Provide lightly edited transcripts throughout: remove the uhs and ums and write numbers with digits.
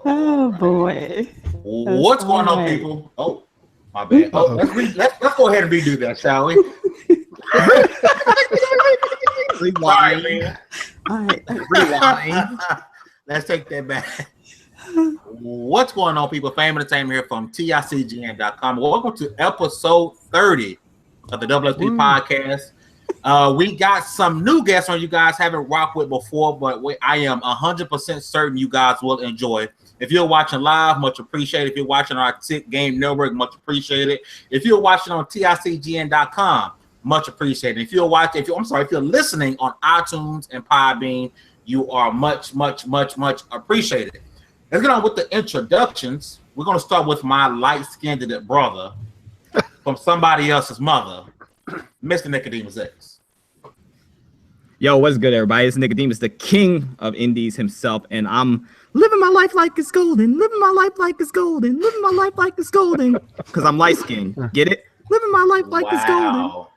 Oh boy. What's going on, people? Oh, my bad. Oh, let's go ahead and redo that, shall we? Rewind. All right. Rewind. Let's take that back. What's going on, people? Fame Entertainment here from TiCGN.com. Welcome to episode 30 of the WSP podcast. We got some new guests on you guys haven't rocked with before, but I am 100% certain you guys will enjoy. If you're watching live, much appreciated. If you're watching our TiC Network, much appreciated. If you're watching on TiCGN.com, much appreciated. If you're listening on iTunes and Podbean, you are much appreciated. Let's get on with the introductions. We're going to start with my light-skinned brother from somebody else's mother, Mr. Nickodemus X. Yo, what's good, everybody? It's Nickodemus, the king of indies himself, and I'm living my life like it's golden. Living my life like it's golden. Living my life like it's golden. Because I'm light-skinned. Get it? Living my life like it's golden.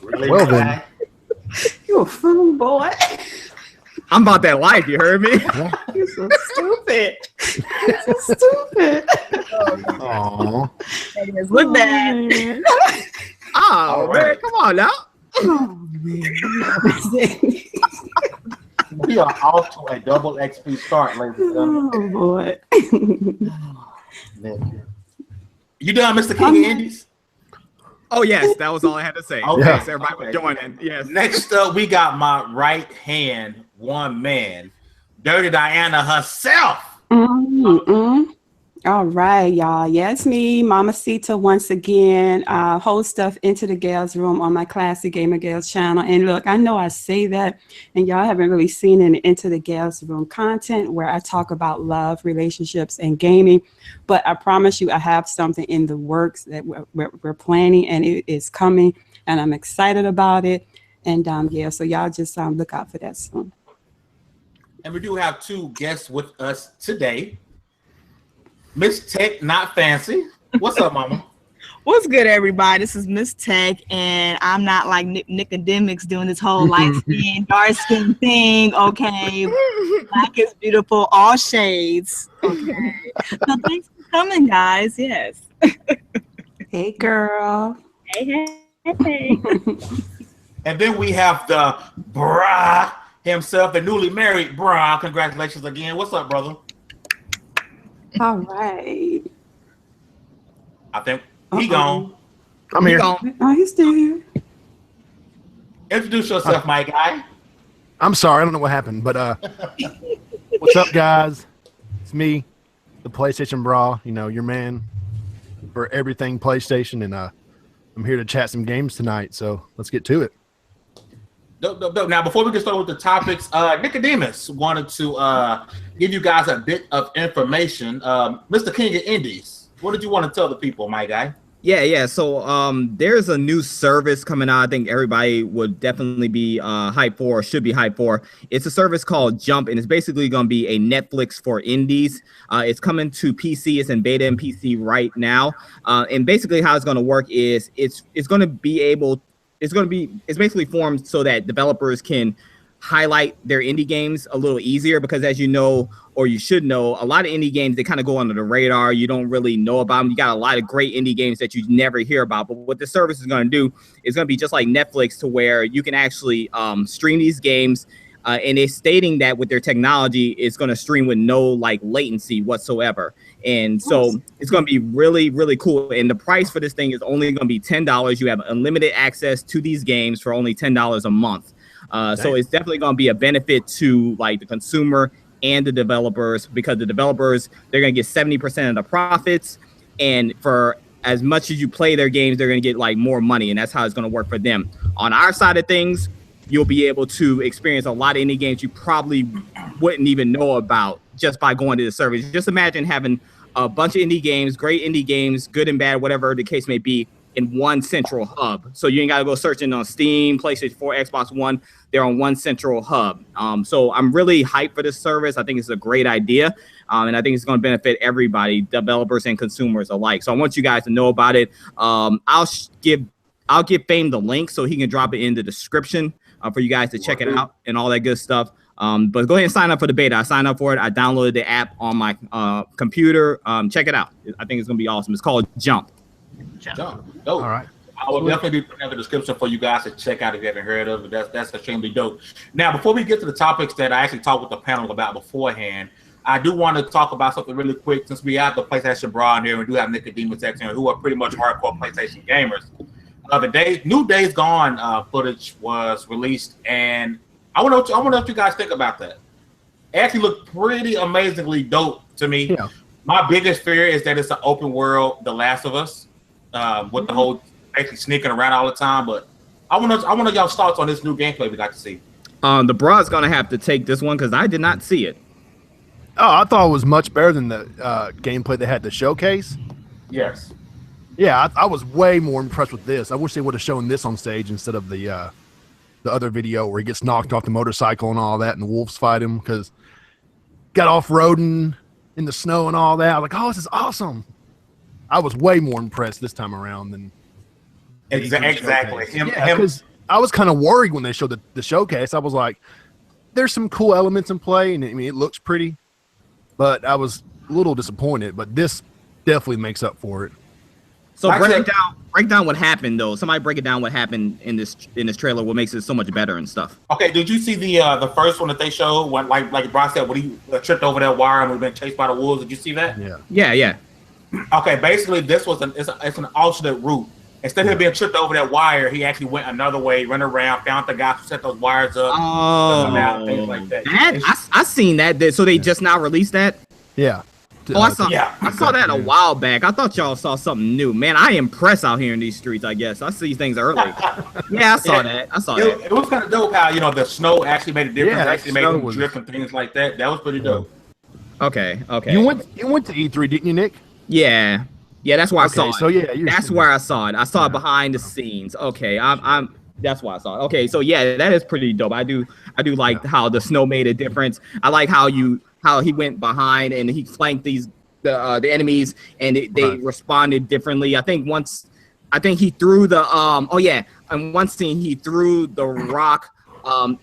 Really well then. You a fool, boy. I'm about that life, you heard me? You're so stupid. You're so stupid. Aww. Look bad. Oh, right. man, come on now. Oh, man. We are off to a double XP start, ladies and gentlemen. Oh, boy. You done, Mr. King of Indies? Oh, yes, that was all I had to say. Okay. Thanks, everybody, for joining. Yes. Next up, we got my right hand, one man, Dirty Diana herself. All right, y'all. Yeah, it's me, Mamacita, once again, host of Into the Gals Room on my Classy Gamer Gals channel. And look, I know I say that, and y'all haven't really seen any Into the Gals Room content where I talk about love, relationships, and gaming. But I promise you, I have something in the works that we're planning, and it is coming, and I'm excited about it. And yeah, so y'all just look out for that soon. And we do have two guests with us today. MsTechNotFancy. What's up, mama? What's good, everybody? This is Miss Tech, and I'm not like Nickodemus doing this whole light skin, dark skin thing. Okay, black is beautiful, all shades. Okay, so thanks for coming, guys. Yes. Hey, girl. Hey. And then we have the brah himself, the newly married brah. Congratulations again. What's up, brother? All right. I think he gone. I'm here. Oh, he's still here. Introduce yourself, my guy. I'm sorry, I don't know what happened, but what's up, guys? It's me, the PlayStation Bruh, your man for everything PlayStation, and I'm here to chat some games tonight, so let's get to it. Dope. Now, before we get started with the topics, Nickodemus wanted to give you guys a bit of information. Mr. King of Indies, what did you want to tell the people, my guy? Yeah. So there's a new service coming out. I think everybody would definitely be hyped for, or should be hyped for. It's a service called Jump, and it's basically going to be a Netflix for indies. It's coming to PC. It's in beta and PC right now. And basically how it's going to work is it's going to be able. It's basically formed so that developers can highlight their indie games a little easier, because as you know, or you should know, a lot of indie games, they kind of go under the radar. You don't really know about them. You got a lot of great indie games that you never hear about. But what the service is going to do is going to be just like Netflix, to where you can actually stream these games. And it's stating that with their technology, it's going to stream with no latency whatsoever. And so it's going to be really, really cool. And the price for this thing is only going to be $10. You have unlimited access to these games for only $10 a month. So it's definitely going to be a benefit to the consumer and the developers, because the developers, they're going to get 70% of the profits. And for as much as you play their games, they're going to get more money. And that's how it's going to work for them. On our side of things, you'll be able to experience a lot of indie games you probably wouldn't even know about just by going to the service. Just imagine having a bunch of indie games, great indie games, good and bad, whatever the case may be, in one central hub. So you ain't got to go searching on Steam, PlayStation 4, Xbox One. They're on one central hub. So I'm really hyped for this service. I think it's a great idea. And I think it's going to benefit everybody, developers and consumers alike. So I want you guys to know about it. I'll give Fame the link so he can drop it in the description for you guys to check it out and all that good stuff. But go ahead and sign up for the beta. I signed up for it. I downloaded the app on my computer. Check it out. I think it's gonna be awesome. It's called Jump. Dope. All right. I will definitely be putting in the description for you guys to check out if you haven't heard of it. That's extremely dope. Now, before we get to the topics that I actually talked with the panel about beforehand, I do want to talk about something really quick since we have the PlayStation Bruh in here. We do have Nickodemus X here, who are pretty much hardcore PlayStation gamers. The new Days Gone footage was released, and I want to know what you guys think about that. It actually looked pretty amazingly dope to me. Yeah. My biggest fear is that it's an open world The Last of Us, with the whole basically sneaking around all the time. But I want to know y'all's thoughts on this new gameplay we got to see. The Bruh's gonna have to take this one because I did not see it. Oh, I thought it was much better than the gameplay they had to showcase. Yes. Yeah, I was way more impressed with this. I wish they would have shown this on stage instead of the other video where he gets knocked off the motorcycle and all that, and the wolves fight him because got off-roading in the snow and all that. I was like, oh, this is awesome. I was way more impressed this time around than exactly. Because I was kind of worried when they showed the showcase. I was like, there's some cool elements in play, and I mean, it looks pretty, but I was a little disappointed. But this definitely makes up for it. So break down what happened though. Somebody break it down what happened in this trailer. What makes it so much better and stuff. Okay, did you see the first one that they showed when like Brock said when he tripped over that wire and we've been chased by the wolves? Did you see that? Yeah. Okay, basically this was it's an alternate route. Instead of being tripped over that wire, he actually went another way, ran around, found the guys who set those wires up, things like that. I seen that. So they just now released that. Yeah. Oh, I saw that a while back. I thought y'all saw something new. Man, I impress out here in these streets, I guess. I see things early. Yeah, I saw that. It was kind of dope how, the snow actually made a difference. Yeah, actually made them drift and things like that. That was pretty dope. Okay. You went to E3, didn't you, Nick? Yeah, that's where I saw it. So yeah, that's where I saw it. I saw it behind the scenes. Okay, that's why I saw it. Okay, so yeah, that is pretty dope. I do like how the snow made a difference. I like how he went behind and he flanked the enemies and they responded differently. I think he threw the in one scene he threw the rock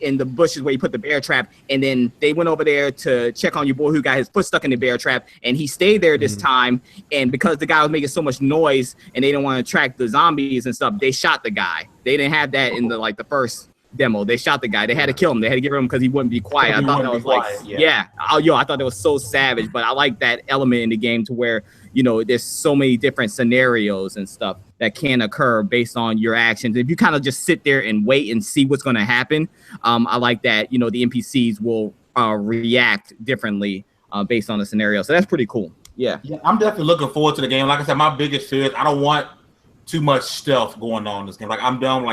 in the bushes where he put the bear trap, and then they went over there to check on your boy who got his foot stuck in the bear trap, and he stayed there this time. And because the guy was making so much noise and they didn't want to attract the zombies and stuff, they shot the guy. They didn't have that in the first demo. They shot the guy. They had to kill him. They had to get rid of him because he wouldn't be quiet. I thought that was I thought that was so savage. But I like that element in the game to where there's so many different scenarios and stuff that can occur based on your actions. If you kind of just sit there and wait and see what's going to happen, I like that. The NPCs will react differently based on the scenario. So that's pretty cool. Yeah, I'm definitely looking forward to the game. Like I said, my biggest fear is I don't want too much stealth going on in this game. Like I'm done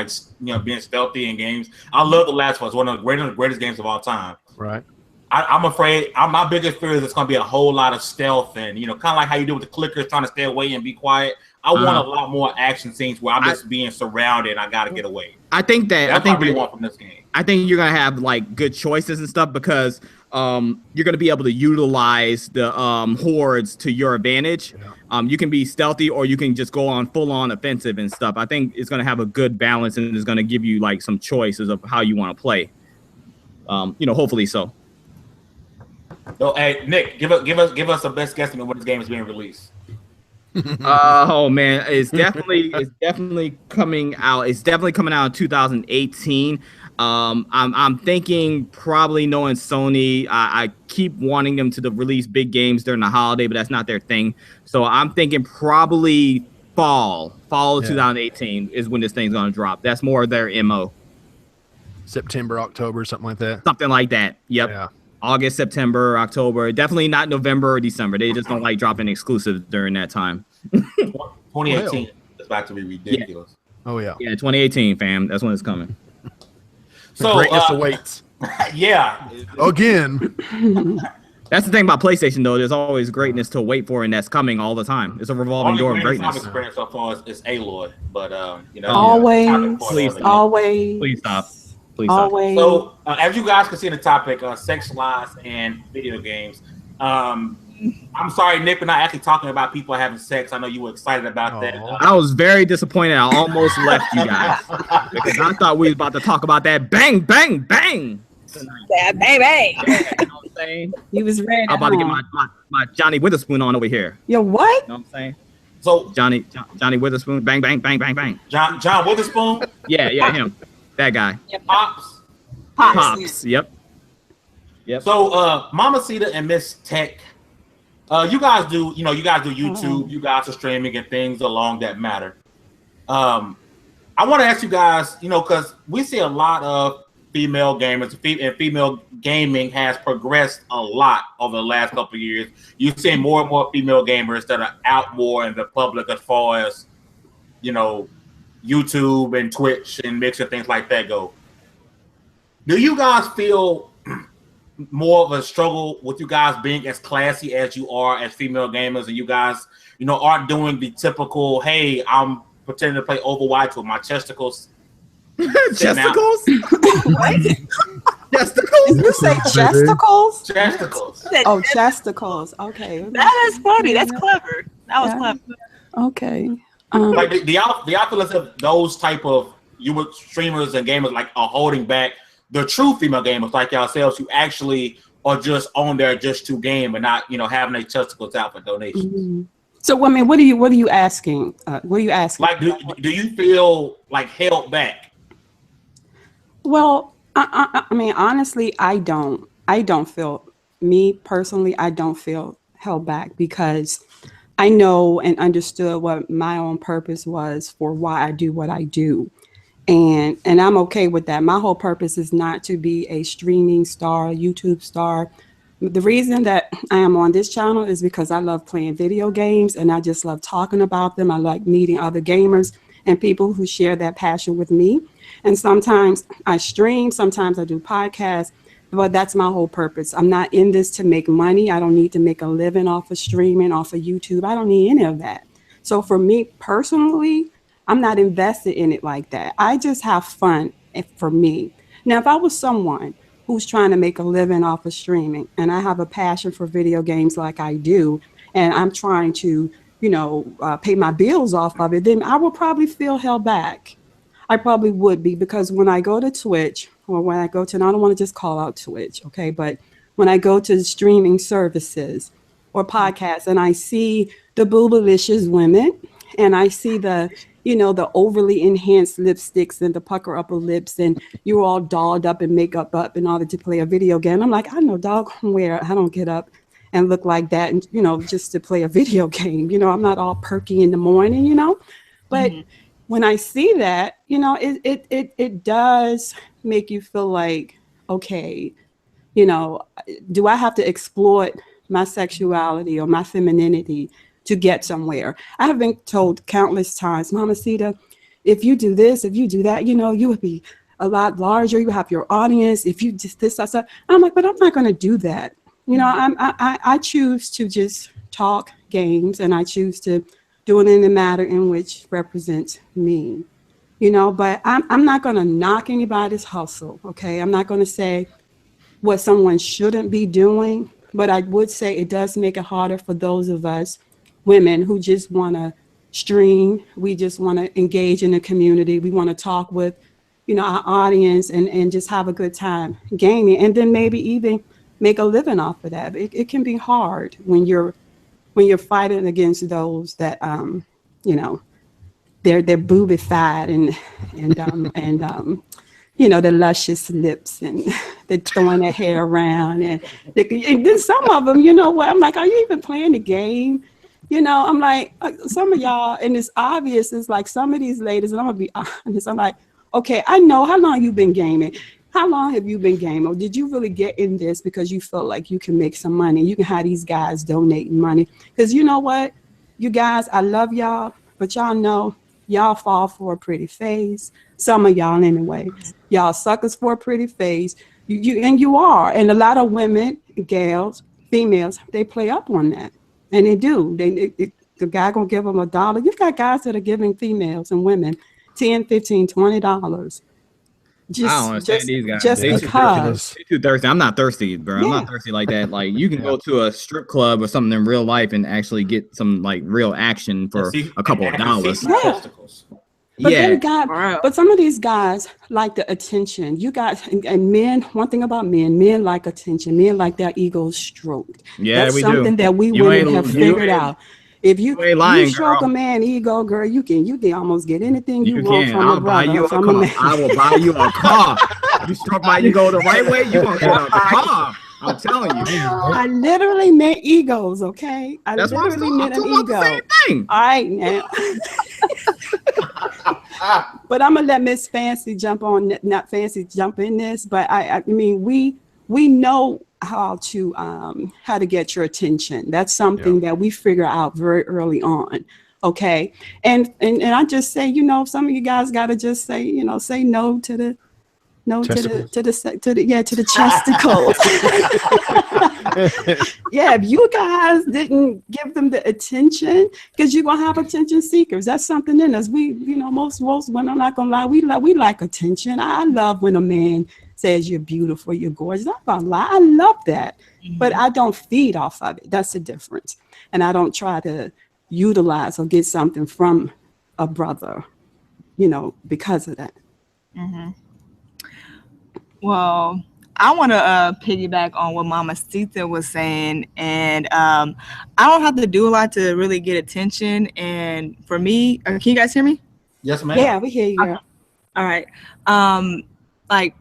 being stealthy in games. I love The Last of Us, one of the greatest games of all time. Right. I'm afraid my biggest fear is it's going to be a whole lot of stealth and kind of like how you do with the clickers, trying to stay away and be quiet. I want a lot more action scenes where I'm just being surrounded and I got to get away. I think that's what I really want from this game. I think you're gonna have good choices and stuff because you're gonna be able to utilize the hordes to your advantage. Yeah. You can be stealthy or you can just go on full on offensive and stuff. I think it's gonna have a good balance and it's gonna give you some choices of how you want to play. Hopefully so. So, hey Nick, give us the best guesstimate when this game is being released. Oh man, it's definitely coming out. It's definitely coming out in 2018. I'm thinking probably knowing Sony, I keep wanting them to release big games during the holiday, but that's not their thing. So I'm thinking probably fall of 2018 is when this thing's gonna drop. That's more their MO. September, October, something like that. Something like that. Yep. Yeah. August, September, October. Definitely not November or December. They just don't like dropping exclusives during that time. 2018 is about to be ridiculous. Yeah. Oh yeah. Yeah, 2018, fam. That's when it's coming. So greatness awaits. Yeah. Again. That's the thing about PlayStation, though. There's always greatness to wait for, and that's coming all the time. It's a revolving door of greatness. I've experienced so far is Aloy, but always. Please stop. Always. So, as you guys can see in the topic, sex lies and video games. I'm sorry, Nick, we're not actually talking about people having sex. I know you were excited about that. I was very disappointed. I almost left you guys because I thought we was about to talk about that bang, bang, bang. That baby. Yeah, you know what I'm saying? You was ready. I'm about to get my Johnny Witherspoon on over here. Yo, what? You know what I'm saying? So Johnny Witherspoon, bang, bang, bang, bang, bang. John Witherspoon. Yeah, him. That guy. Pops. Pops. Yep. So Mamacita and Miss Tech, you guys do YouTube, you guys are streaming and things along that matter. I want to ask you guys, because we see a lot of female gamers, and female gaming has progressed a lot over the last couple of years. You've seen more and more female gamers that are out more in the public as far as, YouTube and Twitch and Mix and things like that go. Do you guys feel more of a struggle with you guys being as classy as you are as female gamers, and you guys, aren't doing the typical, hey, I'm pretending to play Overwatch with my chesticles? Chesticles? What? Chesticles? Did you say chesticles? Chesticles. Oh, chesticles. Okay. That is funny. That's clever. That was clever. Okay. Like, do y'all feel as if those type of streamers and gamers are holding back the true female gamers like yourselves who actually are just on there just to game and not, having their testicles out for donations? Mm-hmm. So, I mean, what are you asking? What are you asking? Like, do you feel held back? Well, I mean, honestly, I don't feel, me personally, I don't feel held back, because I know and understood what my own purpose was for why I do what I do. And I'm okay with that. My whole purpose is not to be a streaming star, YouTube star. The reason that I am on this channel is because I love playing video games, and I just love talking about them. I like meeting other gamers and people who share that passion with me. And sometimes I stream, sometimes I do podcasts, but that's my whole purpose. I'm not in this to make money. I don't need to make a living off of streaming, off of YouTube. I don't need any of that. So for me personally, I'm not invested in it like that. I just have fun for me. Now, if I was someone who's trying to make a living off of streaming, and I have a passion for video games like I do, and I'm trying to, pay my bills off of it, then I would probably feel held back. I probably would be, because when I go to Twitch, or when I go to, and I don't want to just call out Twitch, okay, but when I go to streaming services or podcasts and I see the boobalicious women, and I see the overly enhanced lipsticks and the pucker upper lips, and you're all dolled up and makeup up in order to play a video game. I'm like, I know dog where I don't get up and look like that, and just to play a video game. I'm not all perky in the morning, but when I see that, it does make you feel like, okay, do I have to exploit my sexuality or my femininity to get somewhere? I have been told countless times, Mamacita, if you do this, if you do that, you would be a lot larger. You have your audience. If you just this, that, stuff. I'm like, but I'm not going to do that. I choose to just talk games, and I choose to do it in a matter in which represents me. But I'm not going to knock anybody's hustle. Okay, I'm not going to say what someone shouldn't be doing, but I would say it does make it harder for those of us women who just want to stream. We just want to engage in the community. We want to talk with, our audience and just have a good time gaming, and then maybe even make a living off of that. It can be hard when you're fighting against those that, they're boobified and the luscious lips, and they're throwing their hair around, and then some of them, I'm like, are you even playing the game? I'm like, some of y'all, and it's obvious, it's like some of these ladies, and I'm gonna be honest, I'm like, okay, I know how long you've been gaming. How long have you been gaming? Or did you really get in this because you felt like you can make some money? You can have these guys donating money. Because you know what? You guys, I love y'all, but y'all know y'all fall for a pretty face. Some of y'all anyway. Y'all suckers for a pretty face. You are. And a lot of women, gals, females, they play up on that. And they do. The guy gonna give them $1. You've got guys that are giving females and women $10, $15, $20. I don't understand these guys. Just because. They're too thirsty. I'm not thirsty, bro. I'm not thirsty like that. Like, you can go to a strip club or something in real life and actually get some real action for a couple of dollars. But Yeah. they got, but some of these guys like the attention. You got, and men, one thing about men like attention. Men like their egos stroked. Yeah, That's we something do. that we You women ain't- have you figured ain't- out. If you ain't lying, stroke girl. a man ego, girl, you can almost get anything you want can. from I'll a buy brother, you a from car. a man. I will buy you a car. You stroke my ego the right way, you gonna get a car. I'm telling you. I literally meant egos, okay? I That's what I'm literally talking meant an about. The ego. same thing. All right, now. But I'm gonna let Miss Fancy jump on, not Fancy jump in this. But I mean, we know how to get your attention. That's something that we figure out very early on. Okay, and I just say, you know, some of you guys gotta just say, you know, say no to the. No, to the chesticles. Yeah, if you guys didn't give them the attention, because you're gonna have attention seekers. That's something in us. We, you know, most women, I'm not gonna lie, we like attention. I love when a man says you're beautiful, you're gorgeous. I'm not gonna lie, I love that. But I don't feed off of it. That's the difference. And I don't try to utilize or get something from a brother, you know, because of that. Well, I want to piggyback on what Mamacita was saying, and I don't have to do a lot to really get attention. And for me, can you guys hear me? Yes, ma'am. Yeah, we hear you. Girl. All right. Like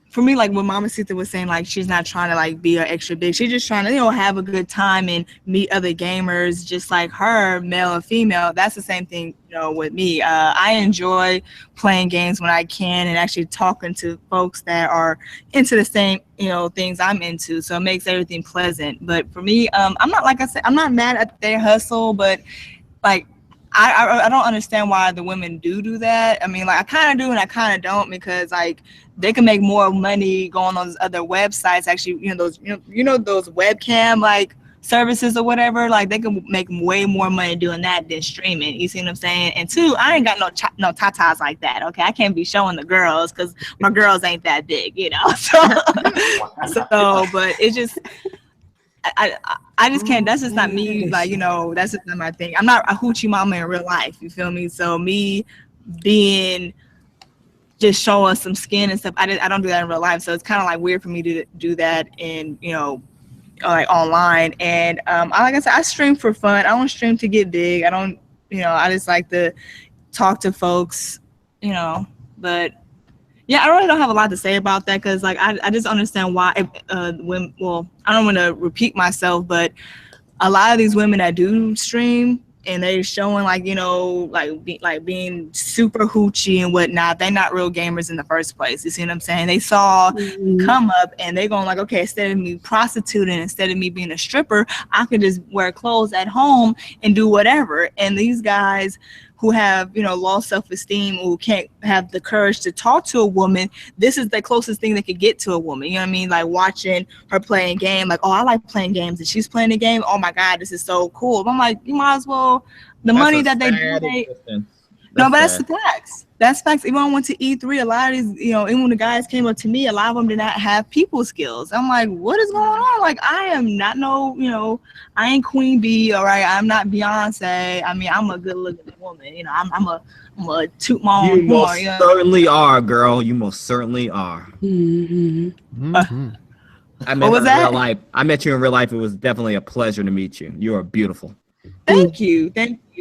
for me, like what Mamacita was saying, like she's not trying to like be extra big. She's just trying to, you know, have a good time and meet other gamers just like her, male and female. That's the same thing, you know, with me. I enjoy playing games when I can and actually talking to folks that are into the same, you know, things I'm into. So it makes everything pleasant. But for me, I'm not, like I said, I'm not mad at their hustle, but like, I don't understand why the women do that. I mean, like I kind of do and I kind of don't, because like they can make more money going on those other websites. Actually, you know those webcam like services or whatever. Like they can make way more money doing that than streaming. You see what I'm saying? And two, I ain't got no tatas like that. Okay, I can't be showing the girls because my girls ain't that big, you know. So but it's just. I just can't. That's just not me. Like, you know, that's just not my thing. I'm not a hoochie mama in real life. You feel me? So me being just showing some skin and stuff, I don't do that in real life. So it's kind of like weird for me to do that in, you know, like online. And like I said, I stream for fun. I don't stream to get big. I don't, you know, I just like to talk to folks, you know, but. Yeah, I really don't have a lot to say about that because, like, I just understand why when, well, I don't want to repeat myself, but a lot of these women that do stream and they're showing, like, you know, like being super hoochie and whatnot, they're not real gamers in the first place. You see what I'm saying? They saw come up and they're going like, okay, instead of me prostituting, instead of me being a stripper, I could just wear clothes at home and do whatever. And these guys who have, you know, low self-esteem, who can't have the courage to talk to a woman, this is the closest thing they could get to a woman. You know what I mean? Like watching her playing a game, like, oh, I like playing games, and she's playing a game. Oh my God, this is so cool. But I'm like, you might as well, the money that they do, no, but that's the facts. That's facts. Even when I went to E3, a lot of these, you know, even when the guys came up to me, a lot of them did not have people skills. I'm like, what is going on? Like, I am not no, you know, I ain't Queen Bee, all right? I'm not Beyonce. I mean, I'm a good-looking woman. You know, I'm a toot my own horn. You most certainly are, girl. You most certainly are. I met you in real life. I met you in real life. It was definitely a pleasure to meet you. You are beautiful. Thank you.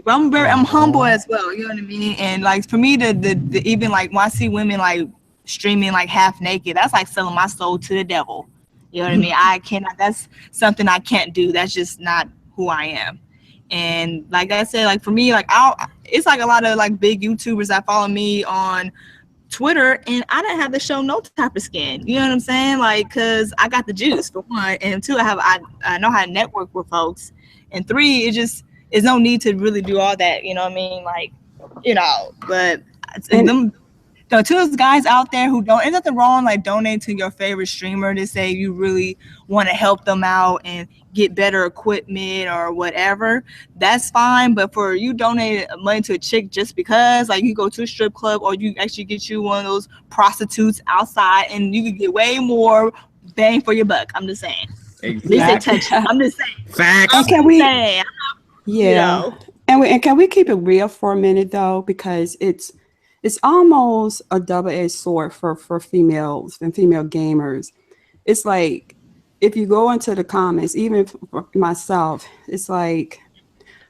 But I'm humble as well. You know what I mean? And like for me, the even like when I see women like streaming like half naked, that's like selling my soul to the devil. You know what I mean? I cannot. That's something I can't do. That's just not who I am. And like I said, like for me, like it's like a lot of like big YouTubers that follow me on Twitter, and I didn't have to show no type of skin. You know what I'm saying? Like, cause I got the juice for one, and two, I know how to network with folks, and three, it's no need to really do all that. You know what I mean? Like, you know, but them. So to those guys out there who don't, there's nothing wrong like donate to your favorite streamer to say you really want to help them out and get better equipment or whatever. That's fine. But for you donate money to a chick just because, like you go to a strip club or you actually get you one of those prostitutes outside and you can get way more bang for your buck. I'm just saying. Exactly. I'm just saying. Facts. Can we? Yeah. You know. And can we keep it real for a minute though, because it's it's almost a double-edged sword for females and female gamers. It's like if you go into the comments, even for myself, it's like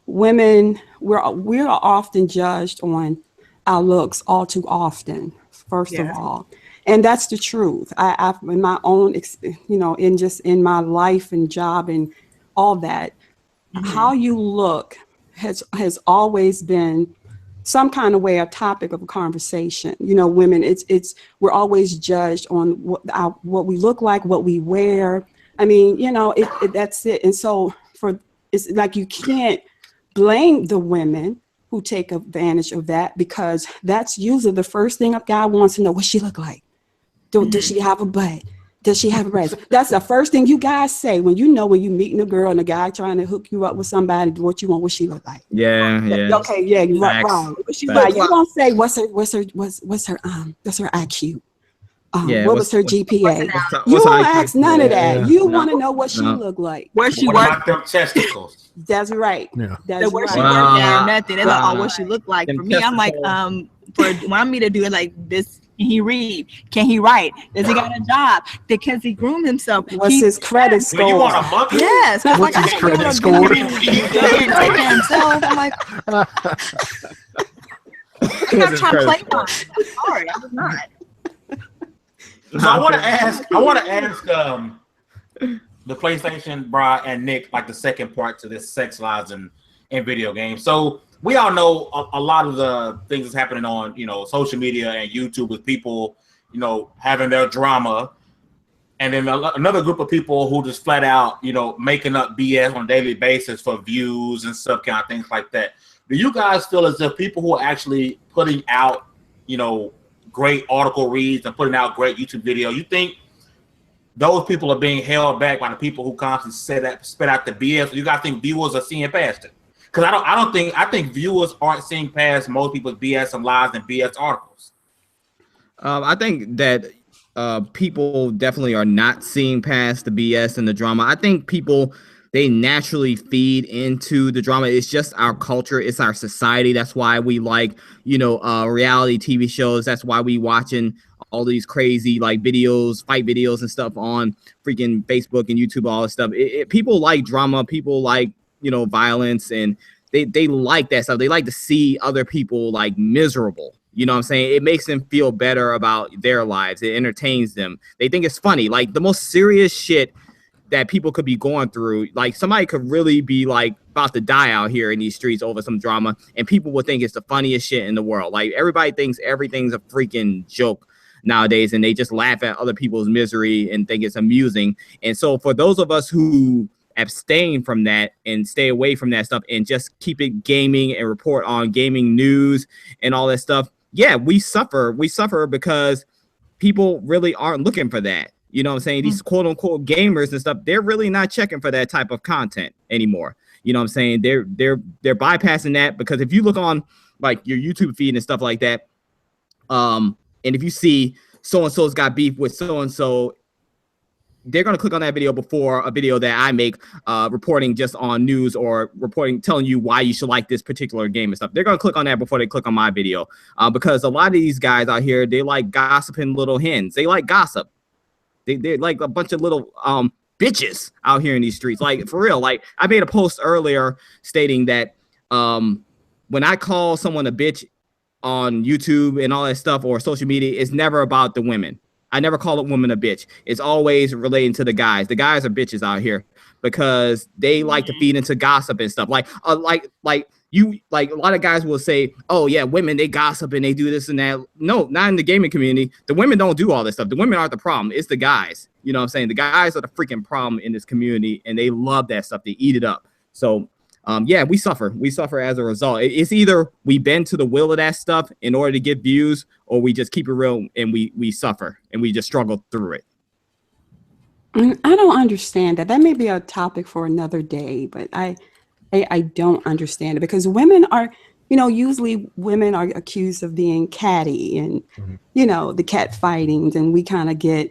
women, we're often judged on our looks all too often, first of all. And that's the truth. I've in my own, in my life and job and all that, how you look has always been some kind of way a topic of a conversation. Women, we're always judged on what we look like, what we wear. I mean, that's it. And so it's like you can't blame the women who take advantage of that, because that's usually the first thing a guy wants to know: what she look like. Does she have a butt? Does she have a breast? That's the first thing you guys say when you meeting a girl and a guy trying to hook you up with somebody. What you want? What she look like? Yeah. Okay. Yeah. You're right. What she like? You don't say what's her IQ. What was her GPA? You won't ask none of that. You want to know what she look like. Where she What worked. about them testicles? That's right. Yeah. That's Where right. she worked there, nothing. They're like, what she look like. For me, I'm like, for want me to do it like this. Can he read? Can he write? Does he got a job? Does he groom himself? What's his credit score? You want a monkey? Yes. What's his credit score? Himself. I'm like, I'm not trying to play mine. I'm sorry, I was not. So I want to ask the PlayStation Bruh and Nick, like the second part to this sex lies in video games. So we all know a lot of the things that's happening on social media and YouTube with people having their drama, and then another group of people who just flat out making up BS on a daily basis for views and stuff, kind of things like that. Do you guys feel as if people who are actually putting out great article reads and putting out great YouTube video, you think those people are being held back by the people who constantly spit out the BS? You guys think viewers are seeing past it? Because I think viewers aren't seeing past most people's BS and lies and BS articles. I think that people definitely are not seeing past the BS and the drama. I think people, they naturally feed into the drama. It's just our culture. It's our society. That's why we like, reality TV shows. That's why we watching all these crazy like videos, fight videos and stuff on freaking Facebook and YouTube, all this stuff. People like drama. People like, violence, and they like that stuff. They like to see other people like miserable. You know what I'm saying? It makes them feel better about their lives. It entertains them. They think it's funny. Like the most serious shit that people could be going through, like somebody could really be like about to die out here in these streets over some drama, and people would think it's the funniest shit in the world. Like everybody thinks everything's a freaking joke nowadays, and they just laugh at other people's misery and think it's amusing. And so for those of us who abstain from that and stay away from that stuff and just keep it gaming and report on gaming news and all that stuff, yeah, we suffer because people really aren't looking for that. You know what I'm saying? These quote unquote gamers and stuff, they're really not checking for that type of content anymore. You know what I'm saying? They're bypassing that, because if you look on like your YouTube feed and stuff like that, and if you see so-and-so's got beef with so-and-so, they're going to click on that video before a video that I make reporting just on news or reporting, telling you why you should like this particular game and stuff. They're going to click on that before they click on my video, because a lot of these guys out here, they like gossiping little hens. They like gossip. They're like a bunch of little bitches out here in these streets. Like, for real. Like, I made a post earlier stating that when I call someone a bitch on YouTube and all that stuff or social media, it's never about the women. I never call a woman a bitch. It's always relating to the guys. The guys are bitches out here because they like to feed into gossip and stuff. Like a lot of guys will say, oh yeah, women, they gossip and they do this and that. No, not in the gaming community. The women don't do all this stuff. The women aren't the problem. It's the guys. You know what I'm saying? The guys are the freaking problem in this community, and they love that stuff. They eat it up. So yeah, we suffer. We suffer as a result. It's either we bend to the will of that stuff in order to get views, or we just keep it real and we suffer and we just struggle through it. I don't understand that. That may be a topic for another day, but I don't understand it, because women are, usually women are accused of being catty and, the cat fightings, and we kind of get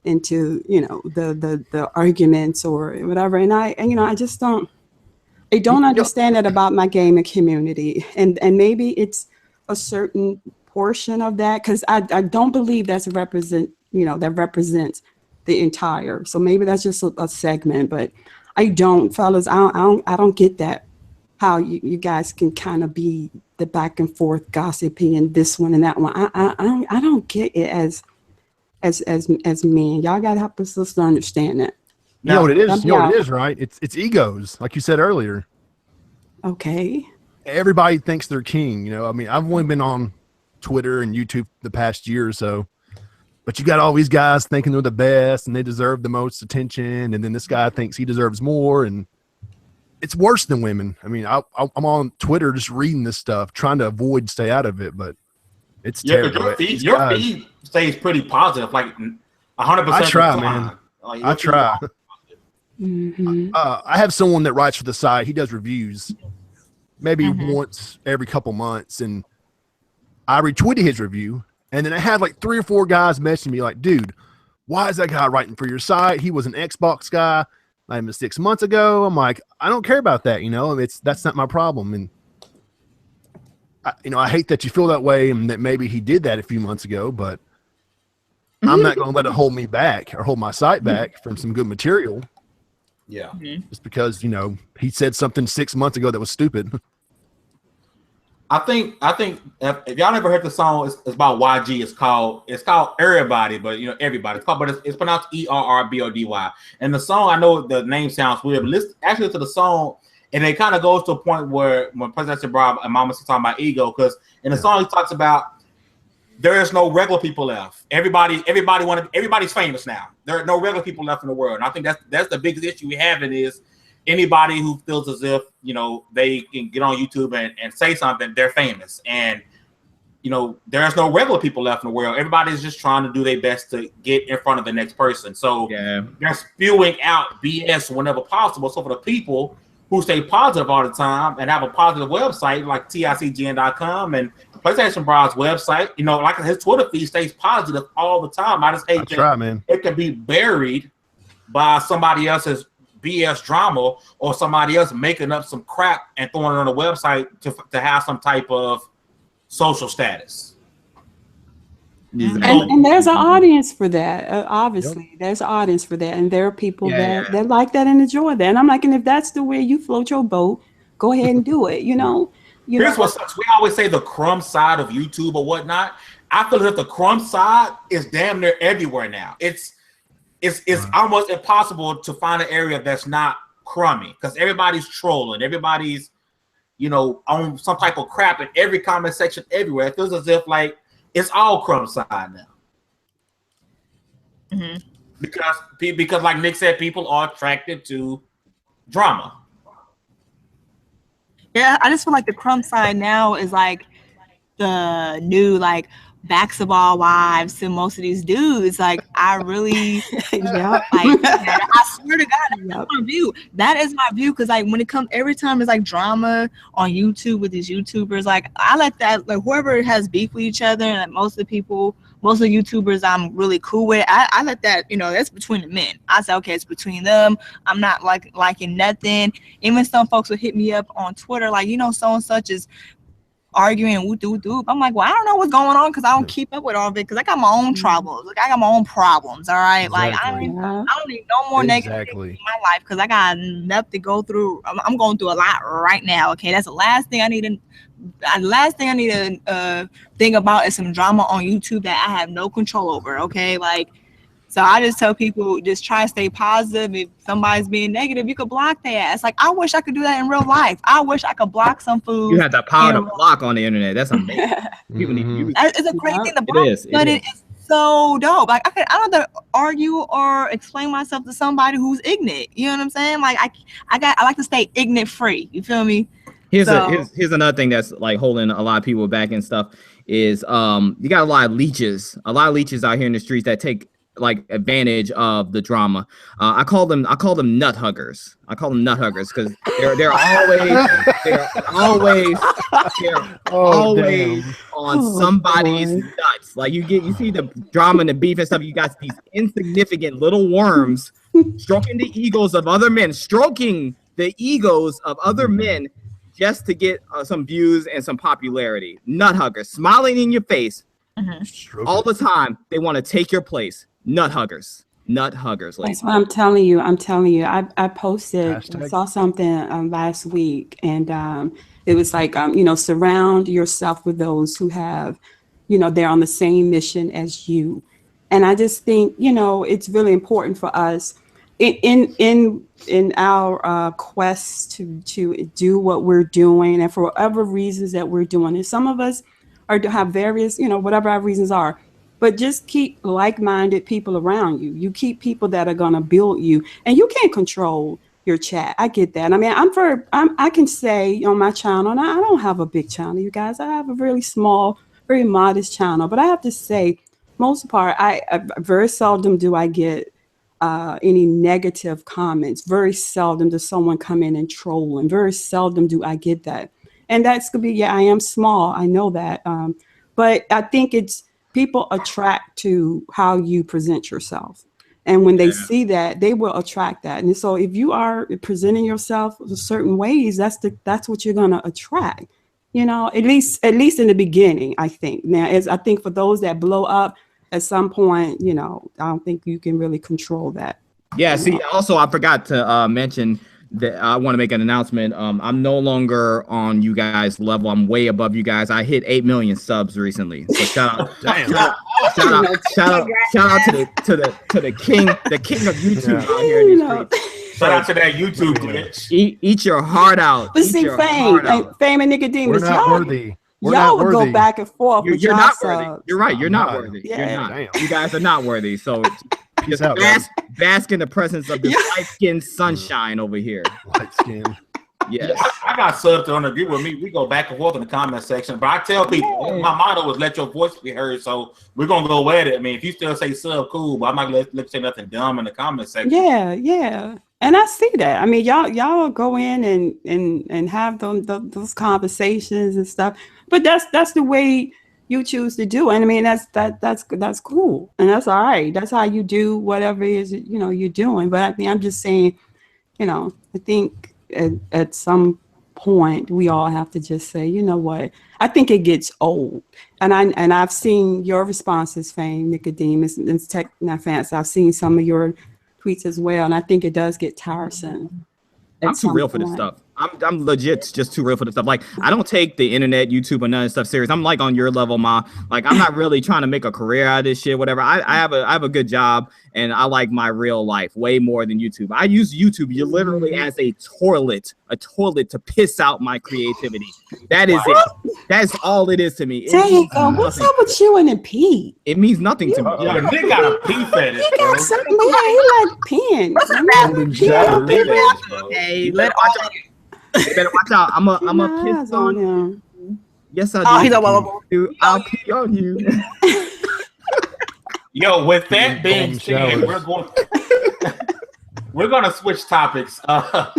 into, the arguments or whatever. And I just don't. I don't understand that about my gaming community, and maybe it's a certain portion of that, because I don't believe that represents the entire. So maybe that's just a segment, but I don't, fellas. I don't get that. How you guys can kind of be the back and forth gossiping and this one and that one. I don't get it as men. Y'all gotta help us to understand that. You know what it is? You know what it is, right? It's egos, like you said earlier. Okay. Everybody thinks they're king. You know, I mean, I've only been on Twitter and YouTube the past year or so, but you got all these guys thinking they're the best and they deserve the most attention, and then this guy thinks he deserves more, and it's worse than women. I mean, I'm on Twitter just reading this stuff, trying to stay out of it, but it's terrible. Your feed stays pretty positive, like 100%. I try, man. Like, I try. Mm-hmm. I have someone that writes for the site. He does reviews maybe once every couple months, and I retweeted his review, and then I had like 3 or 4 guys messaging me like, dude, why is that guy writing for your site? He was an Xbox guy not even 6 months ago. I'm like, I don't care about that, you know. That's not my problem. And I hate that you feel that way and that maybe he did that a few months ago, but I'm not going to let it hold me back or hold my site back from some good material. Yeah. Just because, he said something 6 months ago that was stupid. I think if y'all never heard the song, it's about YG. It's called Everybody, but everybody. It's pronounced ERRBODY. And the song, I know the name sounds weird, but listen actually to the song, and it kind of goes to a point where when PlayStation Bruh and Mamacita talking about ego, because in the song he talks about there is no regular people left. Everybody's famous now. There are no regular people left in the world. And I think that's the biggest issue we have. It is anybody who feels as if they can get on YouTube and say something, they're famous. And there's no regular people left in the world. Everybody's just trying to do their best to get in front of the next person. So they're spewing out BS whenever possible. So for the people who stay positive all the time and have a positive website like TiCGN.com and PlayStation Bruh's website, like his Twitter feed stays positive all the time. I just hate that it can be buried by somebody else's BS drama or somebody else making up some crap and throwing it on a website to have some type of social status. And there's an audience for that. Obviously, there's an audience for that, and there are people that like that and enjoy that. And I'm like, and if that's the way you float your boat, go ahead and do it. Here's what sucks. We always say the crumb side of YouTube or whatnot. I feel as if the crumb side is damn near everywhere now. It's almost impossible to find an area that's not crummy because everybody's trolling. Everybody's, on some type of crap in every comment section everywhere. It feels as if like it's all crumb side now. Because like Nick said, people are attracted to drama. Yeah, I just feel like the crumb side now is like the new like backs of all wives to most of these dudes. Like I really I swear to God, that's my view. That is my view, because like when it comes every time it's like drama on YouTube with these YouTubers, like I let that, like whoever has beef with each other, and like most of the YouTubers I'm really cool with, I let that, that's between the men. I say, okay, it's between them. I'm not liking nothing. Even some folks will hit me up on Twitter like, so and such is arguing and whoop. I'm like, well, I don't know what's going on because I don't keep up with all of it because I got my own troubles. Like I got my own problems. All right. Exactly. Like I don't need no more negativity in my life because I got enough to go through. I'm going through a lot right now. Okay. That's the last thing I need to think about is some drama on YouTube that I have no control over. Okay. Like, so I just tell people, just try to stay positive. If somebody's being negative, you could block their ass. Like, I wish I could do that in real life. I wish I could block some food. You have the power to block on the internet. That's amazing. It's a great thing to block, but it is so dope. Like, I don't have to argue or explain myself to somebody who's ignorant. You know what I'm saying? Like, I like to stay ignorant free. You feel me? Here's another thing that's like holding a lot of people back and stuff is you got a lot of leeches out here in the streets that take like advantage of the drama. I call them nut huggers. I call them nut huggers because they're always on somebody's nuts. Like you see the drama and the beef and stuff. You got these insignificant little worms stroking the egos of other men, just to get some views and some popularity. Nut huggers, smiling in your face all the time. They want to take your place. Nut huggers. Nut huggers. That's what I'm telling you. I posted, I saw something last week, and it was like, surround yourself with those who have, they're on the same mission as you. And I just think, it's really important for us in our quest to do what we're doing, and for whatever reasons that we're doing. And some of us have various, whatever our reasons are. But just keep like-minded people around you. You keep people that are going to build you, and you can't control your chat. I get that. I mean, I can say on my channel, and I don't have a big channel, you guys. I have a really small, very modest channel. But I have to say, most part, I very seldom do I get any negative comments. Very seldom does someone come in and troll, and very seldom do I get that. And that's gonna be, I am small. I know that. But I think people attract to how you present yourself. And when they see that, they will attract that. And so if you are presenting yourself certain ways, that's what you're going to attract, at least in the beginning, I think. Now, I think for those that blow up at some point, I don't think you can really control that. Yeah. See, also, I forgot to mention that I want to make an announcement. I'm no longer on you guys' level. I'm way above you guys. I hit 8 million subs recently. So shout out to the king of YouTube out here in these streets. Shout out to that YouTube glitch. Eat your heart out. But see, Fame and Nickodemus, y'all would go back and forth. You're not worthy. You're right. You're not worthy. You're not. You guys are not worthy. So just bask in the presence of the light-skinned sunshine over here. Light skin. Yes. I got subs to agree with me. We go back and forth in the comment section. But I tell people, my motto was let your voice be heard. So we're going to go at it. I mean, if you still say sub, cool. But I'm not going to say nothing dumb in the comment section. Yeah. And I see that. I mean, y'all go in and have those conversations and stuff. But that's the way you choose to do. And I mean, that's cool. And that's all right. That's how you do whatever it is, you're doing. But I mean, I'm just saying, I think at some point we all have to just say, you know what, I think it gets old. And I've seen your responses, Fame, Nickodemus, and MsTechNotFancy. I've seen some of your tweets as well. And I think it does get tiresome. I'm too real for this stuff. I'm legit just too real for this stuff. Like, I don't take the internet, YouTube, or none of this stuff serious. I'm like on your level, Ma. Like, I'm not really trying to make a career out of this shit, whatever. I have a good job, and I like my real life way more than YouTube. I use YouTube literally as a toilet to piss out my creativity. That is it. That's all it is to me. What's up with you and the pee? It means nothing to me. Yeah, Nick got a pee fetish. He got something. He like peeing. Hey, let you better watch out. I'm a piss on him. Yes, I do. Oh, he's a I'll pee on you. Yo, with that being said, we're gonna switch topics. Oh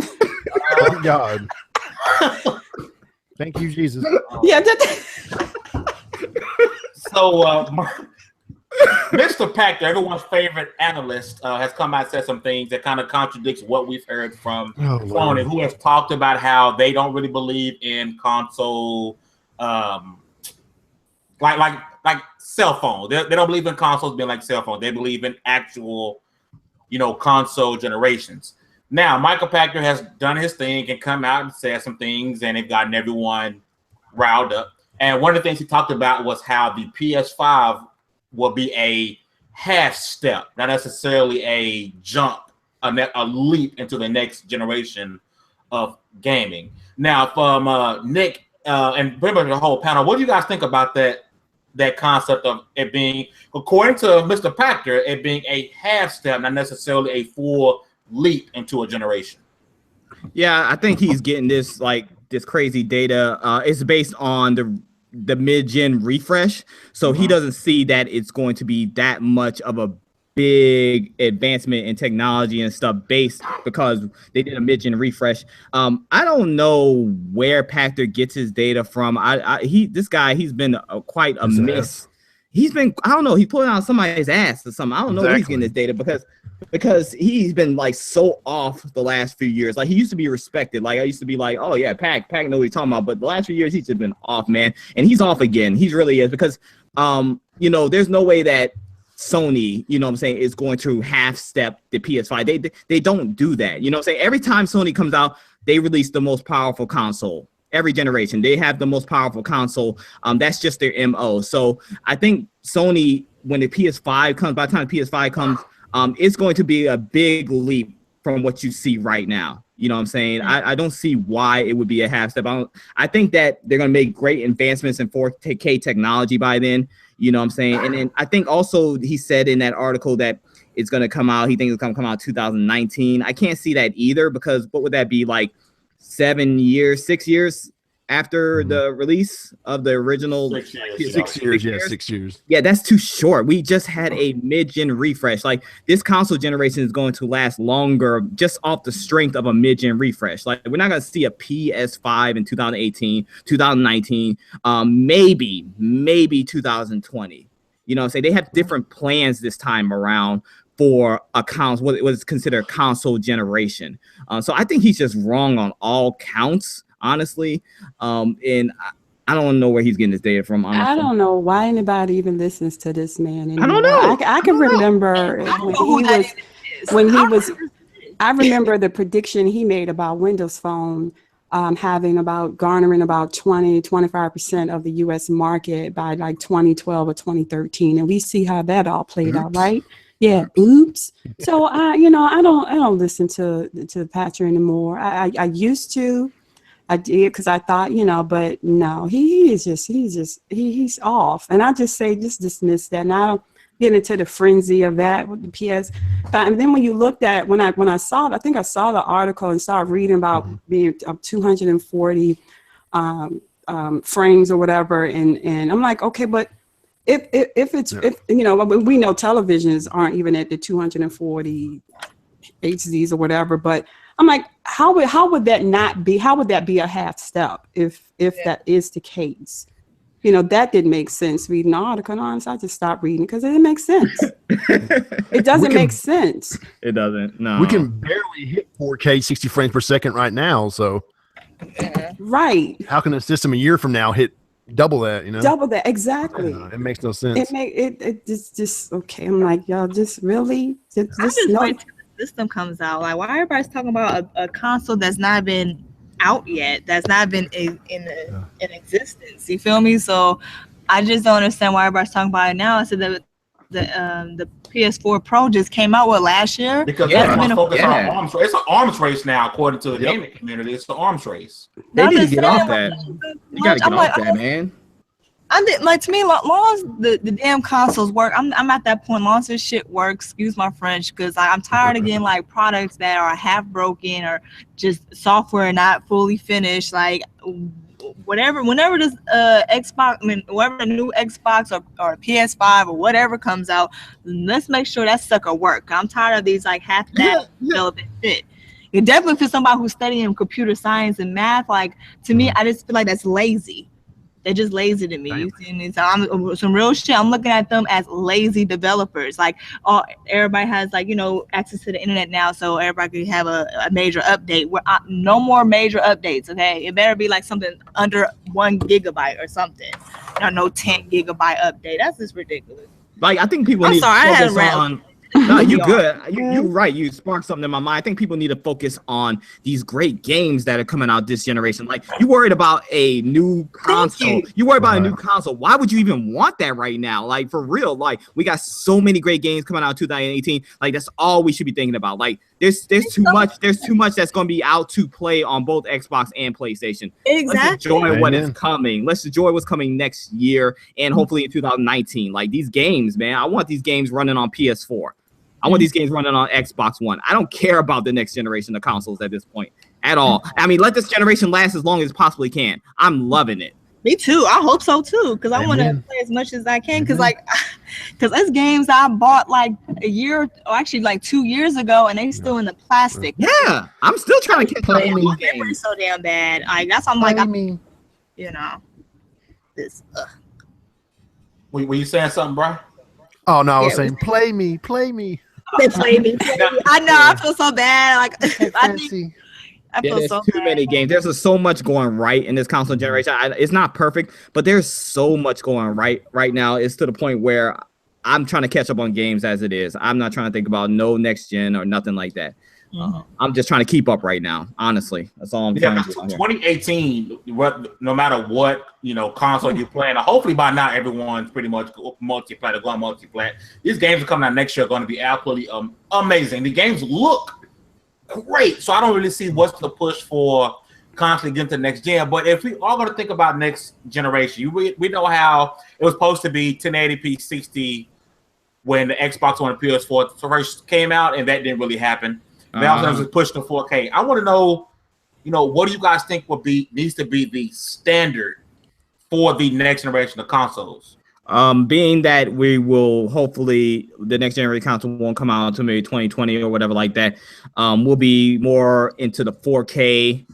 God. Thank you, Jesus. Yeah. So, Mr. Pachter, everyone's favorite analyst, has come out and said some things that kind of contradicts what we've heard from Sony, who has talked about how they don't really believe in console, like cell phone. They don't believe in consoles being like cell phone. They believe in actual, console generations. Now, Michael Pachter has done his thing and come out and said some things, and they've gotten everyone riled up. And one of the things he talked about was how the PS5 will be a half step, not necessarily a jump, a leap into the next generation of gaming. Now, from Nick and pretty much the whole panel, what do you guys think about that concept of it being, according to Mr. Pachter, it being a half step, not necessarily a full leap into a generation? Yeah, I think he's getting this crazy data. It's based on the mid-gen refresh, so he doesn't see that it's going to be that much of a big advancement in technology and stuff because they did a mid-gen refresh. I don't know where Pachter gets his data from. He's been quite a miss. he's been, I don't know, he's pulling out somebody's ass or something. I don't know where he's getting this data because he's been like so off the last few years. Like he used to be respected. Like I used to be like, oh yeah, Pac know what he's talking about. But the last few years he's just been off, man. And he's off again. He really is because you know, there's no way that Sony, you know what I'm saying, is going to half step the PS5. They don't do that. You know what I'm saying? Every time Sony comes out, they release the most powerful console. Every generation, they have the most powerful console. That's just their MO. So I think Sony, when the PS5 comes, by the time the PS5 comes, it's going to be a big leap from what you see right now. You know what I'm saying? I don't see why it would be a half step. I think that they're going to make great advancements in 4K technology by then. You know what I'm saying? And then I think also he said in that article that it's going to come out. He thinks it's going to come out 2019. I can't see that either because what would that be, like 6 years after the release of the original 6 years. 6 years. Yeah, that's too short. We just had a mid-gen refresh. Like this console generation is going to last longer just off the strength of a mid-gen refresh. Like we're not going to see a PS5 in 2018, 2019, maybe 2020. You know what I'm saying? They have different plans this time around for a console, what was considered console generation. So I think he's just wrong on all counts, honestly. And I don't know where he's getting this data from, honestly. I don't know why anybody even listens to this man anymore. I don't know. I can remember I remember the prediction he made about Windows Phone garnering about 25% of the US market by like 2012 or 2013. And we see how that all played out, right? Yeah, oops. So I don't listen to Patrick anymore. I used to. I did because I thought, but no, he's off. And I just say, just dismiss that. And I don't get into the frenzy of that with the PS5. And then when you looked at, when I saw the article and started reading about being 240 frames or whatever. And I'm like, okay, but if we know televisions aren't even at the 240 HZs or whatever, but I'm like, how would that not be? How would that be a half step if that is the case? That didn't make sense reading the article. And honestly, I just stopped reading because it didn't make sense. It doesn't make sense. It doesn't. No. We can barely hit 4K 60 frames per second right now. So, right. How can a system a year from now hit double that? Double that, exactly. It makes no sense. It just okay. I'm like, y'all just really just wait till the system comes out. Like, why everybody's talking about a console that's not been out yet, that's not been in existence? You feel me? So I just don't understand why everybody's talking about it now. I said that the PS4 Pro just came out last year. Because everyone's focused on arms race. It's an arms race now, according to the gaming community. It's the arms race. They need to get off that. You gotta get off that, man. I did, like, to me, long as the damn consoles work, I'm at that point. Long as this shit works, excuse my French, because I'm tired of getting like products that are half broken or just software not fully finished. Like whenever this whenever the new Xbox or PS5 or whatever comes out, let's make sure that sucker work. I'm tired of these like half-that relevant shit. It definitely for somebody who's studying computer science and math, like, to me, I just feel like that's lazy. They're just lazy to me. You see me? So I'm some real shit. I'm looking at them as lazy developers. Like, everybody has like access to the internet now, so everybody can have a major update. No more major updates. Okay, it better be like something under 1 gigabyte or something. No 10 gigabyte update. That's just ridiculous. Like, I think people need to focus on. No, you good. You're right. You sparked something in my mind. I think people need to focus on these great games that are coming out this generation. Like, you worried about a new console. You worried about a new console. Why would you even want that right now? Like, for real. Like, we got so many great games coming out in 2018. Like, that's all we should be thinking about. Like, there's too much. There's too much that's going to be out to play on both Xbox and PlayStation. Exactly. Let's enjoy what is coming. Let's enjoy what's coming next year and hopefully in 2019. Like, these games, man. I want these games running on PS4. I want these games running on Xbox One. I don't care about the next generation of consoles at this point at all. I mean, let this generation last as long as it possibly can. I'm loving it. Me too. I hope so too, because I want to play as much as I can. Because there's games I bought like a year, or actually like 2 years ago, and they still in the plastic. Yeah, I'm still trying to catch up on these games. It's so damn bad. Like, that's why I'm like, this. Were you saying something, bro? Oh no, I was saying play me. They play me. I know. I feel so bad. Like I think. I feel there's so too bad. many games. There's so much going right in this console generation. It's not perfect, but there's so much going right now. It's to the point where I'm trying to catch up on games as it is. I'm not trying to think about no next gen or nothing like that. I'm just trying to keep up right now. Honestly, that's all I'm trying to do. 2018, no matter what console you're playing, hopefully by now everyone's pretty much multi-plat or going multi-plat. These games are coming out next year are going to be absolutely amazing. The games look great, so I don't really see what's the push for constantly getting to the next gen. But if we are going to think about next generation, we know how it was supposed to be 1080p 60 when the Xbox One and PS4 first came out, and that didn't really happen. Now it's pushed to 4K. I want to know, what do you guys think needs to be the standard for the next generation of consoles? Being that we will hopefully the next generation console won't come out until maybe 2020 or whatever like that. We'll be more into the 4K.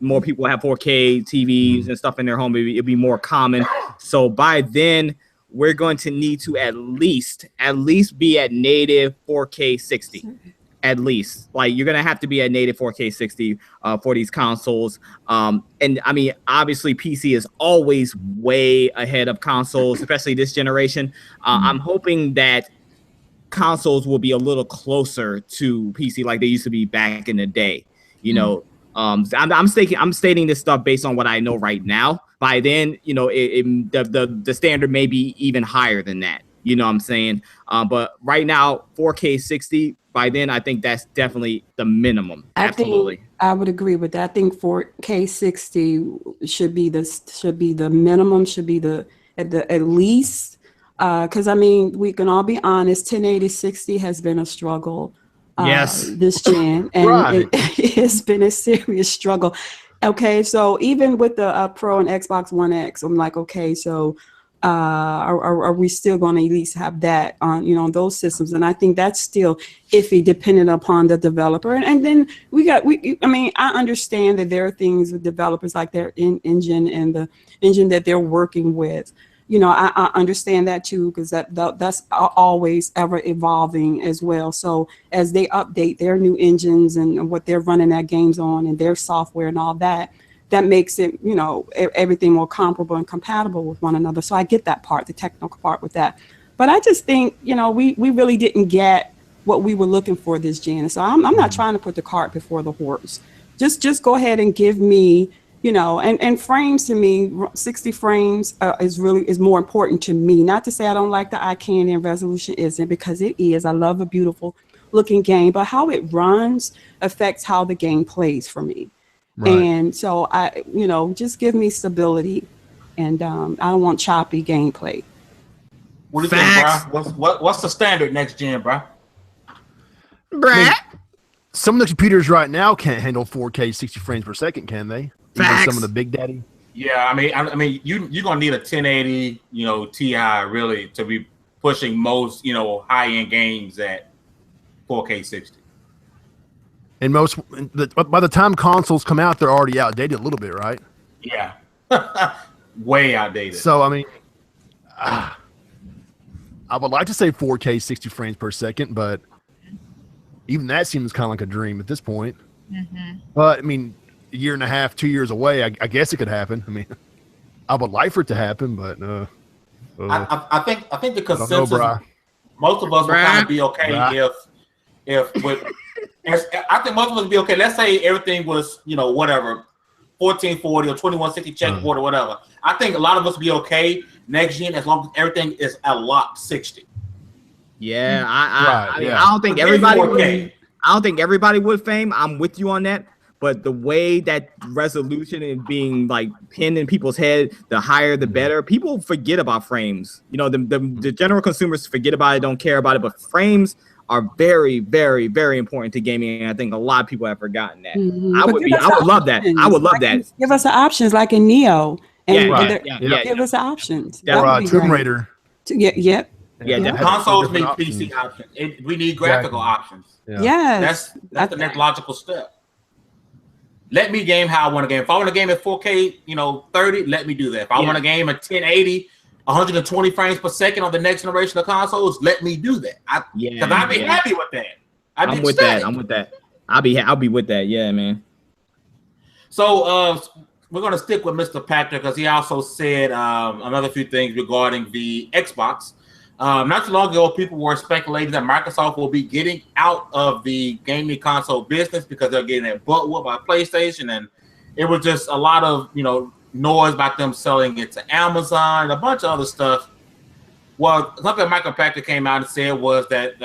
More people have 4K TVs and stuff in their home. It'll be more common. So by then, we're going to need to at least be at native 4K 60. At least, like, you're gonna have to be at native 4K 60 for these consoles. And I mean, obviously, PC is always way ahead of consoles, especially this generation. I'm hoping that consoles will be a little closer to PC like they used to be back in the day. I'm stating this stuff based on what I know right now. By then, the standard may be even higher than that. You know what I'm saying? But right now, 4K 60. By then, I think that's definitely the minimum. Absolutely, I would agree with that. I think 4K 60 should be the minimum. Should be at least. Because I mean, we can all be honest. 1080 60 has been a struggle. Yes, this gen, and it's been a serious struggle. Okay, so even with the Pro and Xbox One X, I'm like, okay, so. Are we still going to at least have that on those systems? And I think that's still iffy, depending upon the developer. And then I understand that there are things with developers like their engine and the engine that they're working with. I understand that too, because that's always ever evolving as well. So as they update their new engines and what they're running their games on and their software and all that. That makes it, everything more comparable and compatible with one another. So I get that part, the technical part with that. But I just think, we really didn't get what we were looking for this gen. So I'm not trying to put the cart before the horse. Just go ahead and give me, and frames to me, 60 frames is more important to me. Not to say I don't like the eye candy and resolution isn't, because it is. I love a beautiful looking game, but how it runs affects how the game plays for me. Right. And so just give me stability, and I don't want choppy gameplay. What do you think, bro? What's the standard next gen, bro? Some of the computers right now can't handle 4K 60 frames per second, can they? Even some of the big daddy. Yeah, I mean, you're gonna need a 1080, Ti really to be pushing most, high end games at 4K 60. And by the time consoles come out, they're already outdated a little bit, right? Yeah, way outdated. So I mean, I would like to say 4K 60 frames per second, but even that seems kind of like a dream at this point. Mm-hmm. But I mean, a year and a half, 2 years away, I guess it could happen. I mean, I would like for it to happen, but I think the consensus, most of us will kind of be okay I think most of us would be okay. Let's say everything was, whatever, 1440 or 2160 checkerboard or whatever. I think a lot of us would be okay next gen as long as everything is a locked 60. Yeah, I don't think everybody. I don't think everybody would, Fame. I'm with you on that. But the way that resolution is being like pinned in people's head, the higher the better. People forget about frames. The general consumers forget about it, don't care about it. But frames are very, very, very important to gaming, and I think a lot of people have forgotten that. Mm-hmm. I would love that. I would love that. Give us the options, like in Neo, and give us the options. Or Tomb Raider. Yeah. Consoles need PC options. We need graphical options. Yeah. That's the next logical step. Let me game how I want to game. If I want to game at 4K, 30, let me do that. If I want to game at 1080, 120 frames per second on the next generation of consoles, let me do that. Because I'd be happy with that. I'm with that. I'll be with that. Yeah, man. So we're gonna stick with Mr. Pachter because he also said another few things regarding the Xbox. Not too long ago, people were speculating that Microsoft will be getting out of the gaming console business because they're getting their butt whooped by PlayStation, and it was just a lot of noise about them selling it to Amazon, a bunch of other stuff. Well, something Michael Pachter came out and said was that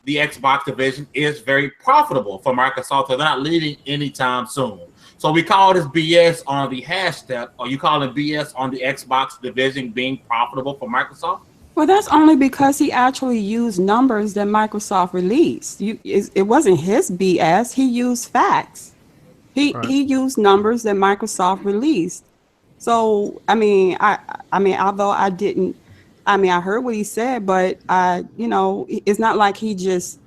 the Xbox division is very profitable for Microsoft, so they're not leaving anytime soon. So we call this BS on the hash step. Are you calling BS on the Xbox division being profitable for Microsoft? Well, that's only because he actually used numbers that Microsoft released. It wasn't his BS. He used facts. He used numbers that Microsoft released. So I mean, although I didn't, I heard what he said, but it's not like he just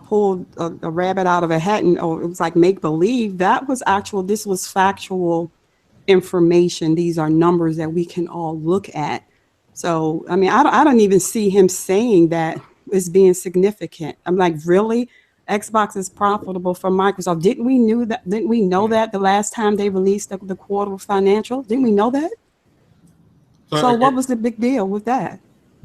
pulled a rabbit out of a hat and it was like make believe. That was actual. This was factual information. These are numbers that we can all look at. So, I mean, I don't even see him saying that as being significant. I'm like, really? Xbox is profitable for Microsoft. Didn't we know that the last time they released the quarter financial? Didn't we know that? So what was the big deal with that?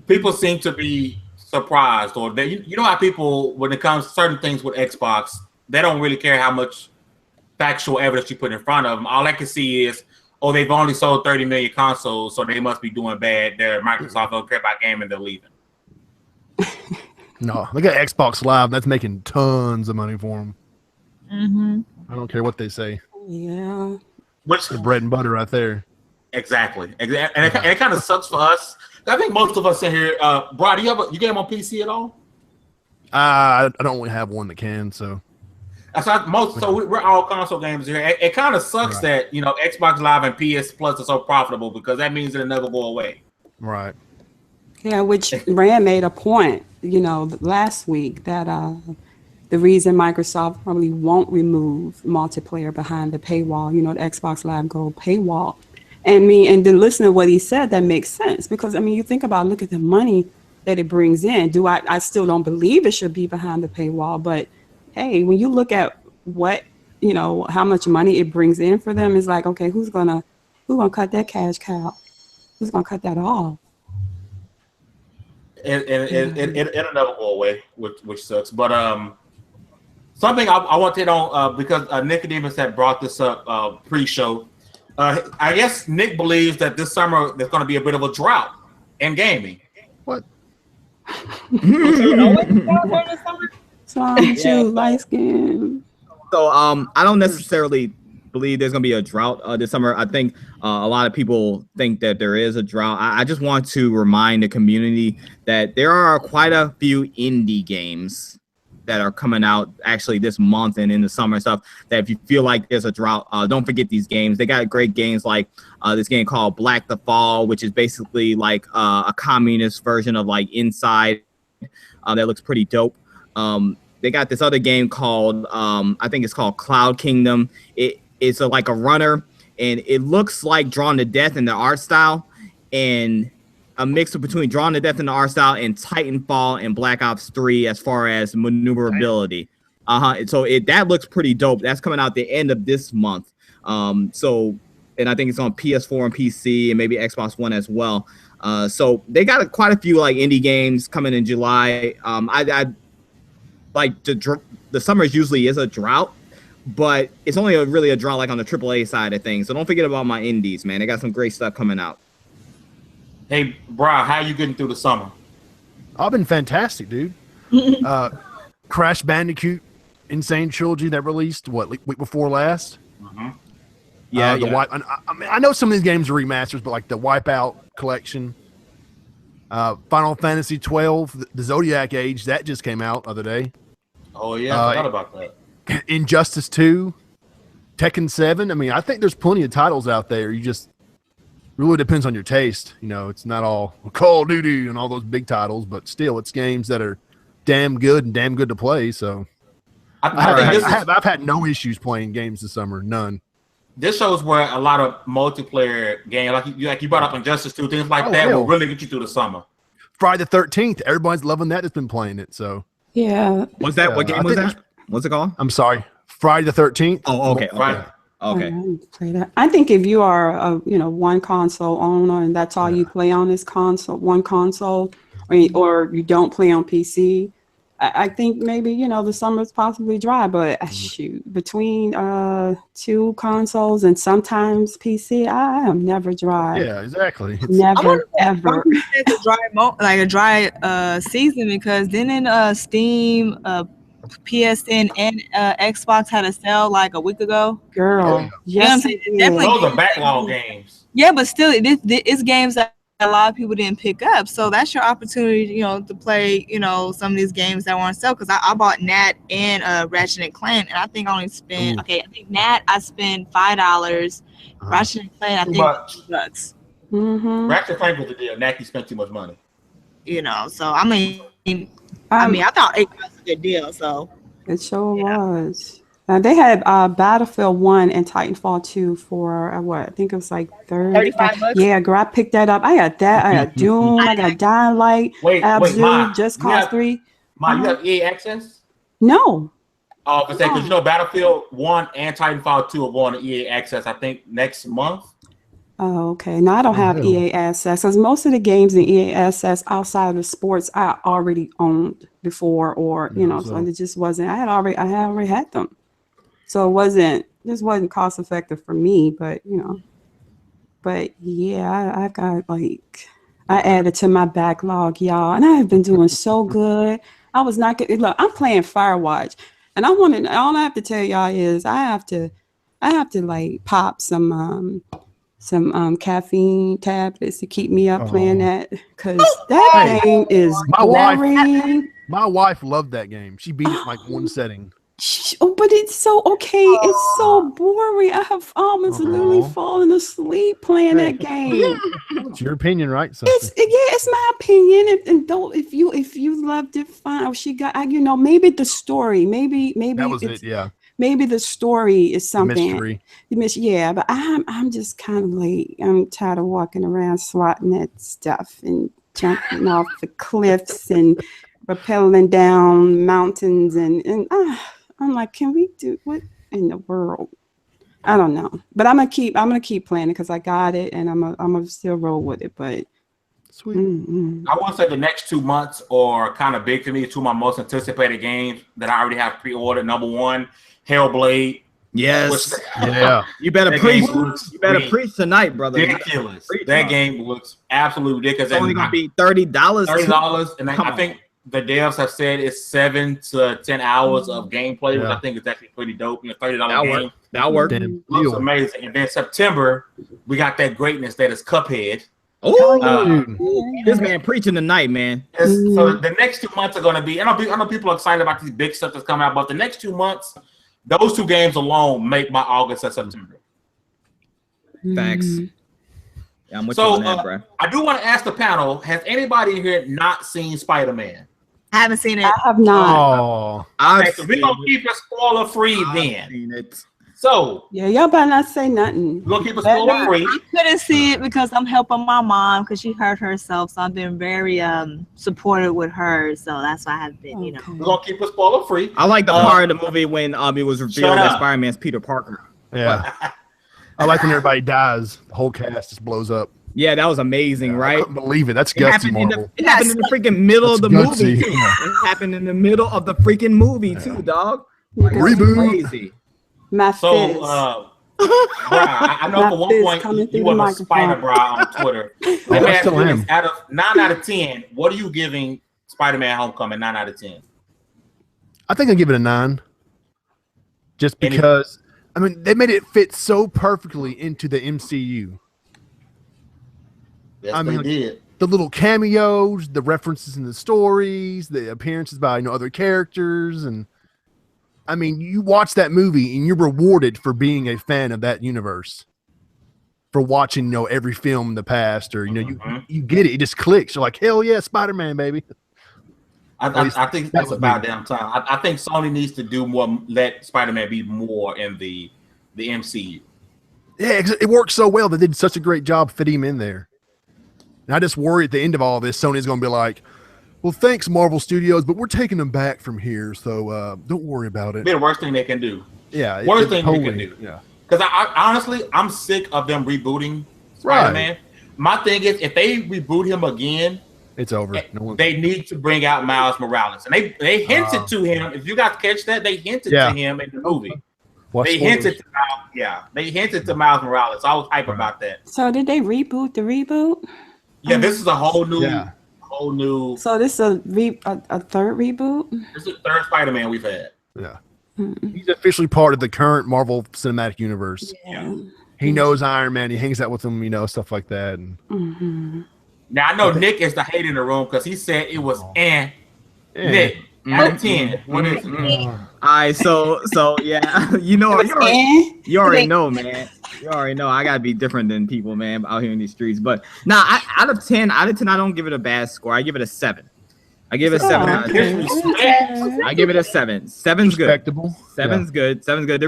People seem to be surprised, or you know how people, when it comes to certain things with Xbox, they don't really care how much factual evidence you put in front of them. All I can see is, oh, they've only sold 30 million consoles, so they must be doing bad. Microsoft don't care about gaming, they're leaving. No, look at Xbox Live. That's making tons of money for them. Mm-hmm. I don't care what they say. Yeah. Which the bread and butter right there. Exactly. And it kind of sucks for us. I think most of us in here, Bro, do you game on PC at all? I don't really have one that can, so. We're all console gamers here. It kind of sucks that Xbox Live and PS Plus are so profitable because that means it'll never go away. Right. Yeah, which Rand made a point, last week that the reason Microsoft probably won't remove multiplayer behind the paywall, the Xbox Live Gold paywall. And then listen to what he said, that makes sense because you think about, look at the money that it brings in. I still don't believe it should be behind the paywall, but hey, when you look at what, how much money it brings in for them, it's like, okay, who's gonna cut that cash cow? Who's gonna cut that off? It'll never go away, which sucks. But something I want to hit on because Nickodemus had brought this up pre-show. I guess Nick believes that this summer there's going to be a bit of a drought in gaming. What? Light skin. So I don't necessarily believe there's gonna be a drought this summer. I think a lot of people think that there is a drought. I just want to remind the community that there are quite a few indie games that are coming out actually this month and in the summer and stuff, that if you feel like there's a drought, don't forget these games. They got great games like this game called Black the Fall, which is basically like a communist version of like Inside. That looks pretty dope. They got this other game called, I think it's called Cloud Kingdom. It's like a runner, and it looks like Drawn to Death in the art style, and a mix between Drawn to Death in the art style and Titanfall and Black Ops 3 as far as maneuverability. So that looks pretty dope. That's coming out the end of this month. And I think it's on PS4 and PC and maybe Xbox One as well. So they got quite a few like indie games coming in July. I like the summer usually is a drought, but it's only really a drought like on the AAA side of things. So don't forget about my indies, man. They got some great stuff coming out. Hey, Brian, how you getting through the summer? I've been fantastic, dude. Crash Bandicoot Insane Trilogy that released week before last. Yeah, I know some of these games are remasters, but like the Wipeout collection, Final Fantasy 12, the Zodiac Age that just came out the other day. Oh yeah, I forgot about that. Injustice 2, Tekken 7. I think there's plenty of titles out there. You just really depends on your taste. It's not all Call of Duty and all those big titles, but still, it's games that are damn good and damn good to play. So I've had no issues playing games this summer. None. this shows where a lot of multiplayer games, like you brought up Injustice 2, things like that, will really get you through the summer. Friday the 13th. Everybody's loving that. That's been playing it. So yeah. Was that what game was that? What's it called? I'm sorry. Friday the 13th. Oh, okay. Right. Okay. Play that. I think if you are a one console owner and that's all you play on is one console, or you don't play on PC, I think maybe the summer's possibly dry. But shoot, between 2 consoles and sometimes PC, I am never dry. Yeah, exactly. Never ever. It's a dry season, because then in Steam, PSN and Xbox had a sale like a week ago. Girl, yes, definitely. Those are backlog games. Yeah, but still, it's games that a lot of people didn't pick up. So that's your opportunity, to play, some of these games that were on sale. Because I bought Nat and Ratchet and Clank, and I think I only spent I think Nat I spent $5. Ratchet and Clank I think $2. Ratchet and Clank was the deal. Nat, you spent too much money. So I mean, I thought it was a good deal. So it sure was. They had Battlefield 1 and Titanfall 2 for I think it was like $35. Yeah, girl, I picked that up. I got that. I got Doom. I got Dying Light. Abzu, Just Cause 3. Ma, you have EA access? No. Oh, because Battlefield 1 and Titanfall 2 are going to EA access, I think, next month. Oh, okay. No, I don't have EA access, because most of the games in EA access outside of sports I already owned before, or so it just wasn't. I had already had them. So it wasn't cost effective for me, but but yeah, I got I added to my backlog, y'all, and I have been doing so good. I was not getting, look, I'm playing Firewatch, and all I have to tell y'all is I have to pop some caffeine tablets to keep me up playing that, because that game is boring. My wife loved that game. She beat it like one setting. Oh, but it's so okay. It's so boring. I have almost literally fallen asleep playing that game. It's your opinion, right? It's my opinion. And though if you loved it, fine. Oh, she got maybe the story. Maybe that was it. Yeah. Maybe the story is something. Mystery. Yeah, but I'm just kind of I'm tired of walking around swatting at stuff and jumping off the cliffs and rappelling down mountains and I'm like, can we do what in the world? I don't know, but I'm gonna keep playing it because I got it, and I'm gonna still roll with it. But sweet. I want to say the next 2 months are kind of big for me. 2 of my most anticipated games that I already have pre-ordered. Number 1, Hellblade. Yes. Yeah. You better preach. You better preach tonight, brother. Ridiculous. That game looks absolutely ridiculous. It's only gonna be $30. $30, and I think the devs have said it's 7 to 10 hours of gameplay, which I think is actually pretty dope. $30 game. That'll work. Looks amazing. And then September, we got that greatness that is Cuphead. This man preaching tonight, man. So the next 2 months are going to be, I know people are excited about these big stuff that's coming out, but the next 2 months, those 2 games alone make my August and September. Facts. Yeah, I'm with you on that, bro. I do want to ask the panel, has anybody here not seen Spider-Man? I haven't seen it. I have not. So we're going to keep it spoiler-free then. Seen it. So y'all better not say nothing. We're going to keep it spoiler-free. I couldn't see it because I'm helping my mom because she hurt herself. So I've been very supportive with her. So that's why I have been, We're going to keep it spoiler-free. I like the part of the movie when it was revealed that Spider-Man's Peter Parker. Yeah. I like when everybody dies. The whole cast just blows up. Yeah, that was amazing, right? I couldn't believe it. That's gutsy, Marvel. It happened in the freaking middle of the movie, too. Yeah. It happened in the middle of the freaking movie, too, dog. Reboot. Crazy. My fist. Bro, I know for one point you were a Spider Bro on Twitter. Out of 9 out of 10, what are you giving Spider-Man Homecoming 9 out of 10? I think I'll give it a 9. Just because, they made it fit so perfectly into the MCU. Yes, they did. The little cameos, the references in the stories, the appearances by other characters, and you watch that movie and you're rewarded for being a fan of that universe, for watching every film in the past, or you get it, it just clicks. You're like, hell yeah, Spider-Man, baby. I think that's about damn time. I think Sony needs to do more, let Spider-Man be more in the MCU. Yeah, it worked so well. They did such a great job fitting him in there. And I just worry at the end of all this, Sony's going to be like, well, thanks, Marvel Studios, but we're taking them back from here, so don't worry about it. Be the worst thing they can do. Yeah. Worst thing they can do. Yeah. Because I honestly, I'm sick of them rebooting Spider-Man. Right. My thing is, if they reboot him again, it's over. They need to bring out Miles Morales. And they hinted to him. If you guys catch that, they hinted to him in the movie. They hinted to Miles Morales. I was hype about that. So did they reboot the reboot? Yeah, this is a whole new. So this is a third reboot? This is the third Spider-Man we've had. Yeah. He's officially part of the current Marvel Cinematic Universe. Yeah. He knows Iron Man. He hangs out with him, stuff like that. And now I know Nick is the hate in the room because he said it was Nick out of 10. What is it? All right, so yeah, you already know, man. You already know I gotta be different than people, man, out here in these streets. But out of 10, I don't give it a bad score. I give it a 7. I give it a 7 out of 10. I give it a 7. 7's good. Respectable. 7's good. 7's good. The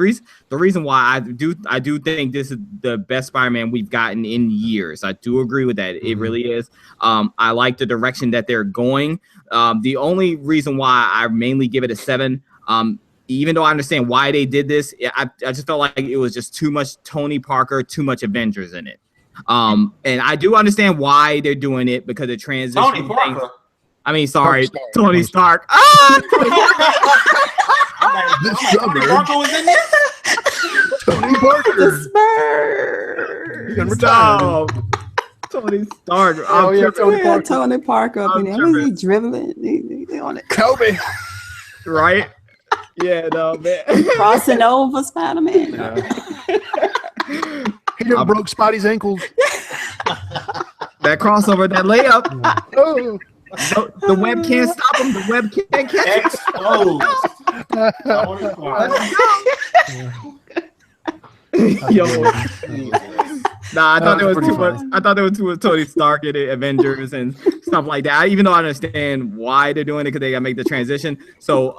reason why I do think this is the best Spider-Man we've gotten in years. I do agree with that. It really is. I like the direction that they're going. The only reason why I mainly give it a 7, even though I understand why they did this, I just felt like it was just too much Tony Parker, too much Avengers in it. And I do understand why they're doing it because it transitions. Tony Parker. Tony Stark. This summer, Tony Parker was in this? Tony Parker. The Spurs. Stop. Tony Stark. Tony Parker up in there. Was he dribbling? He on it. Kobe. Right? Yeah, no, man. Crossing over Spider-Man. He just broke Spidey's ankles. That crossover, that layup. Oh. The web can't stop him. The web can't catch him. Yo. Nah, I thought there was too much. I thought there was too much Tony Stark in it, Avengers and stuff like that. Even though I understand why they're doing it because they gotta make the transition. So,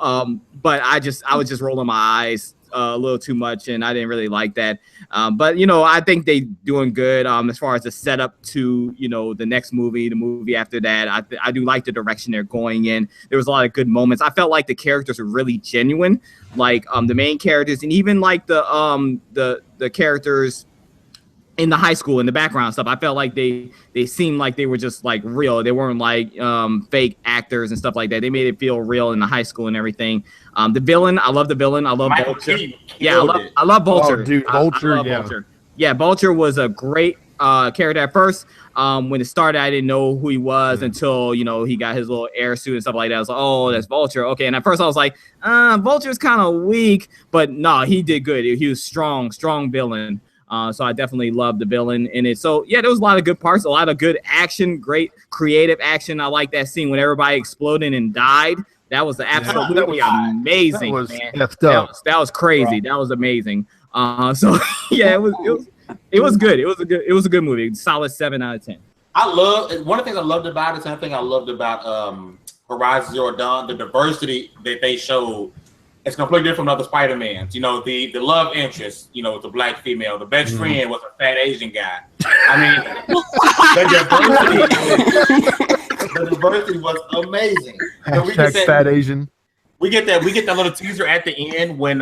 but I was just rolling my eyes a little too much, and I didn't really like that. But I think they doing good as far as the setup to the next movie, the movie after that. I do like the direction they're going in. There was a lot of good moments. I felt like the characters were really genuine, like the main characters, and even like the characters in the high school in the background stuff. I felt like they seemed like they were just like real. They weren't like fake actors and stuff like that. They made it feel real in the high school and everything. The villain, I love the villain. I love Vulture. I love Vulture. Oh, dude, Vulture. I love Vulture. Yeah, Vulture was a great character at first. When it started, I didn't know who he was until he got his little air suit and stuff like that. I was like, oh, that's Vulture. Okay, and at first I was like, Vulture's kind of weak, but no, he did good. He was strong villain. So I definitely loved the villain in it. So yeah, there was a lot of good parts, a lot of good action, great creative action. I like that scene when everybody exploded and died. That was absolutely amazing. That was crazy. Right. That was amazing. So yeah, it was good. It was a good movie. Solid 7 out of 10. One of the things I loved about it. Same thing I loved about Horizon Zero Dawn, the diversity that they showed. It's completely different from other Spider-Mans. The love interest, the black female. The best friend was a fat Asian guy. I mean, the diversity was amazing. Fat Asian. We get that little teaser at the end when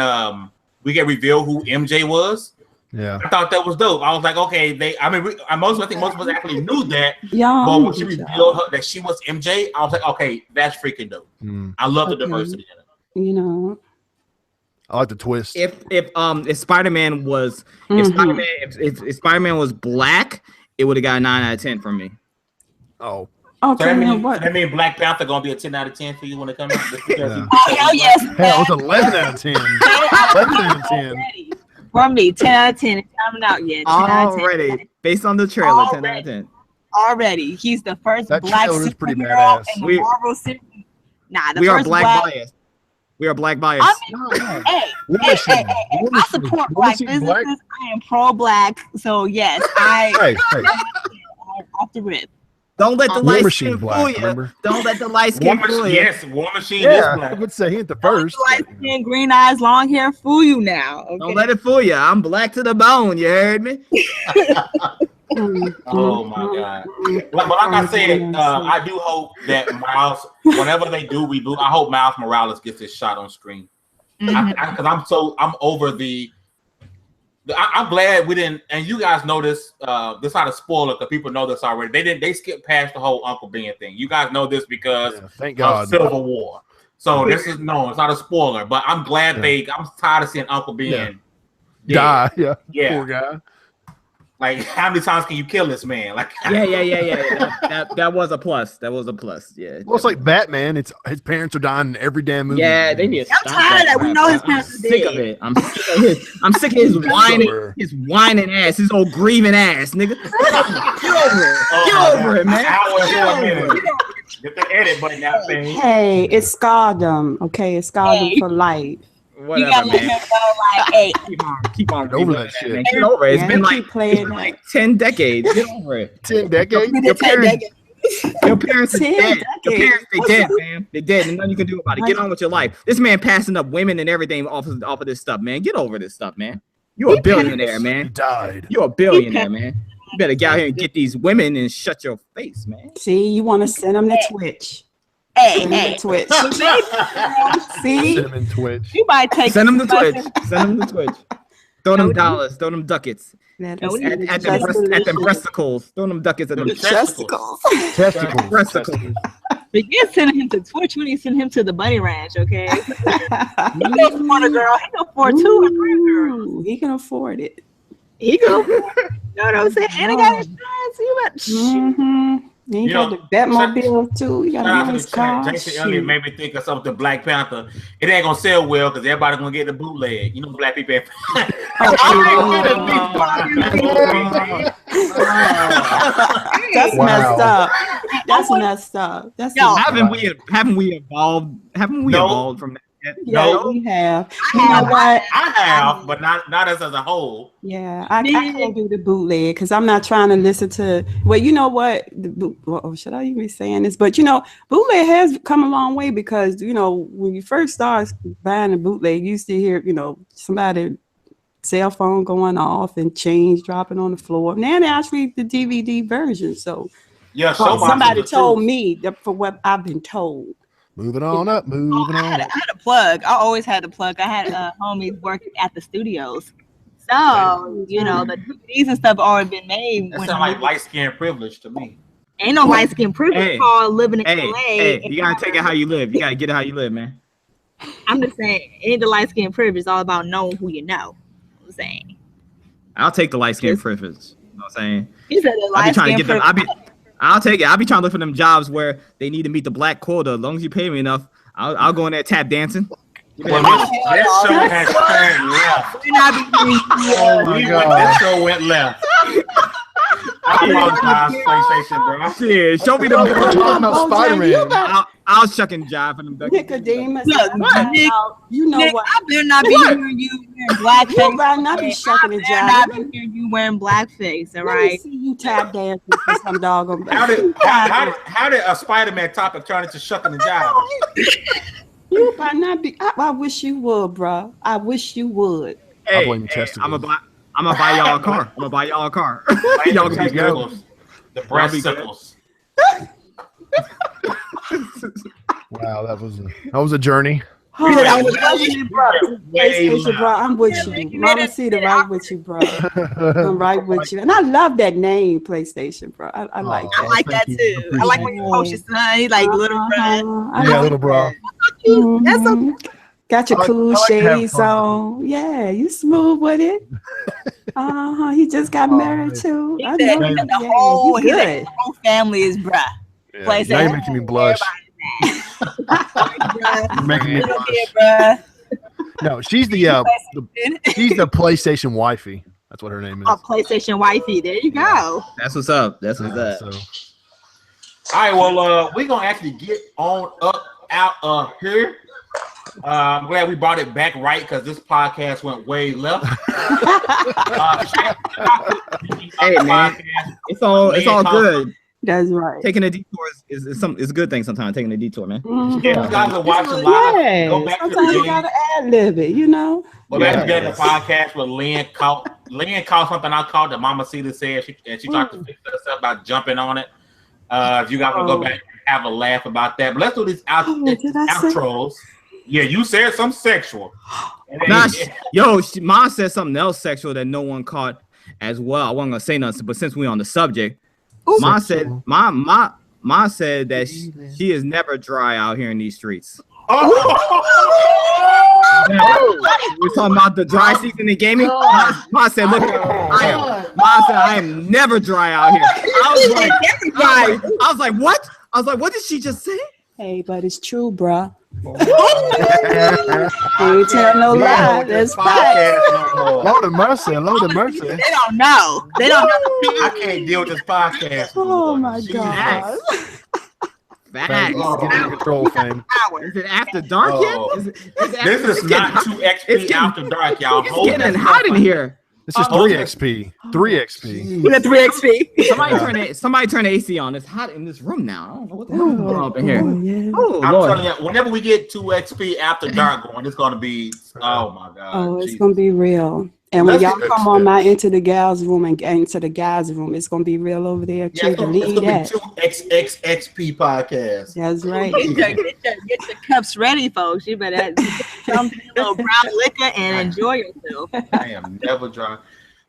we get revealed who MJ was. Yeah, I thought that was dope. I was like, okay, I think most of us actually knew that. Yeah, but when she revealed that she was MJ, I was like, okay, that's freaking dope. I love the diversity in it. I like the twist. If Spider-Man was if Spider-Man was black, it would have got a 9 out of 10 from me. Oh. Okay. So that means Black Panther gonna be a 10 out of 10 for you when it comes out. Hell yes. Hell, it's 11 out of 10. 11 out of 10. From me, 10 out of 10. It's coming out yet. Already, based on the trailer, 10 out of 10. Already, he's the first black superhero in the Marvel series. We are black biased. We are black biased. Hey, I support black businesses. I am pro-black, so yes, I off the rip. Don't let the War light Machine skin fool black, you. remember? Don't let the light skin fool you. Yes, War Machine Yeah, is black. I would say he ain't the first. Light skin, green eyes, long hair fool you now. Okay? Don't let it fool you. I'm black to the bone. You heard me? Oh my God! But like I said, I do hope that Miles, whatever they do, reboot. I hope Miles Morales gets his shot on screen. Because I'm over the. I'm glad we didn't, and you guys know this. This is not a spoiler because people know this already. They skipped past the whole Uncle Ben thing. You guys know this because thank God. of Civil War. So this is it's not a spoiler. But I'm glad I'm tired of seeing Uncle Ben die. Yeah, yeah. Poor guy. Like, how many times can you kill this man? Like, That was a plus. That was a plus. Yeah. Well, it's like Batman. It's his parents are dying in every damn movie. Yeah, they need to stop tired that we know his I'm parents are sick dead. of it. I'm sick of his whining ass, his old grieving ass, nigga. Get over it, man. Get the edit button out there. Hey, it's Scardom. Okay, it's Scardom for life. Whatever, man. Keep on over that shit. Man. Get over it. It's been like 10 decades. Get over it. 10 decades. Your parents are dead. Your parents, they dead, man. They dead. And nothing you can do about it. Get on with your life. This man passing up women and everything off of this stuff, man. Get over this stuff, man. You're a billionaire, man. He died. You're a billionaire, man. You better get out here and get these women and shut your face, man. See, you want to send them to Twitch. Hey. Twitch. Send See? him in Twitch. You might take Send them to Twitch. Send them to Twitch. Throw them dollars. Throw them ducats. At them breasticles. Throw them ducats at them Testicles. breasticles. But you send him to Twitch when you send him to the bunny ranch, okay? He can afford a girl. He can afford 2 or 3 girls. He can afford it. He can afford it. You know what I'm saying? And he got insurance. You got You got the Batmobile too. You got a nice car. Jason Elliott made me think of something Black Panther. It ain't gonna sell well because everybody's gonna get the bootleg. You know, black people. That's messed up. That's messed up. That's haven't we evolved? Haven't we evolved from that? Yeah, we have. You know what? I have, but not us as a whole. Yeah, I can't do the bootleg because I'm not trying to listen to. Well, you know what? Should I even be saying this? But you know, bootleg has come a long way because you know when you first start buying a bootleg, you used to hear somebody cell phone going off and change dropping on the floor. Now they're actually the DVD version. So yeah, somebody told me that for what I've been told. Moving on up, I had a plug. I always had a plug. I had homies working at the studios. So, you know, the DVDs and stuff already been made. That sounds like light skin privilege to me. Ain't no light skin privilege called living in LA. Hey, you gotta take it how you live. You gotta get it how you live, man. I'm just saying, ain't the light skin privilege. It's all about knowing who you know. I'm saying. I'll take the light skin privilege. You know what I'm saying? You said the light skin privilege. I'll take it. I'll be trying to look for them jobs where they need to meet the black quota. As long as you pay me enough, I'll go in there tap dancing. Well, this show has turned left. Oh my God. This show went left. I apologize, PlayStation, bro. Yeah, show me the Spider-Man. I'll shuck and jive for them. Nickodemus, Nick, you know Nick, what? I better not be hearing you wearing blackface. You better not be shucking and I better not jiving. be hearing you wearing blackface. All Let right. me see you tap dancing for some doggone. How did a Spider-Man topic turn into shucking and jiving? You better not be. I wish you would, bro. I wish you would. I blame testicles. I'm gonna buy y'all a car. I'm gonna buy y'all a car. Y'all can be good. The breasticles. Wow, that was a journey. Oh, PlayStation, bro. I'm with you. Mamacita, right with you, bro. I'm right with you. And I love that name, PlayStation, bro. I like that. I like that too. I like when you post your son. He's like little bro. Yeah, little bro. That's so Got your cool like shades on. Yeah, you smooth with it. He just got married too. I know. The whole good. family is bruh. Yeah, now you're making me blush. You're making me blush. No, she's the PlayStation wifey. That's what her name is. Oh, PlayStation wifey. There you go. That's what's up. That's what's up. All right, well, we're gonna actually get on up out of here. I'm glad we brought it back right because this podcast went way left. Hey man, it's all good. That's right. Taking a detour is a good thing sometimes. Taking a detour, man. Mhm. Yeah, you guys are watching live. Yeah, Go back to the sometimes you beginning. gotta ad-lib it, you know. Go back to the beginning of the podcast where Lynn caught something I caught that Mamacita said. She tried to fix herself by jumping on it. If you guys will go back and have a laugh about that. But let's do these outros. Yeah, you said something sexual. Ma said something else sexual that no one caught as well. I wasn't gonna say nothing, but since we're on the subject, Ma said that she is never dry out here in these streets. We're talking about the dry season in gaming. Ma said, "Look, I am never dry out here." I was like, "What?" I was like, "What did she just say?" Hey, but it's true, bruh. Ain't tell no lie. That's podcast no more. Lord of mercy, Lord of mercy. They don't know. They don't know. I can't deal with this podcast. Oh my God. Facts. Get in control, fam. Is it after dark yet? This is not 2XP after dark, y'all. It's getting hot in here. This is 3XP. 3XP. With a 3XP. Somebody turn the AC on. It's hot in this room now. I don't know what the hell is going on up in here. Yeah. Oh, I'm Lord. telling you, whenever we get 2XP after dark going, it's gonna be oh my God. Oh, it's Jesus. gonna be real. And when Let's y'all get come on my Into the Gals room and get into the guys room, it's gonna be real over there too. Yeah, it's gonna Believe be that. 2XXXP podcast. That's right. Get your cups ready, folks. You better have some little brown liquor and enjoy yourself. I am never dry.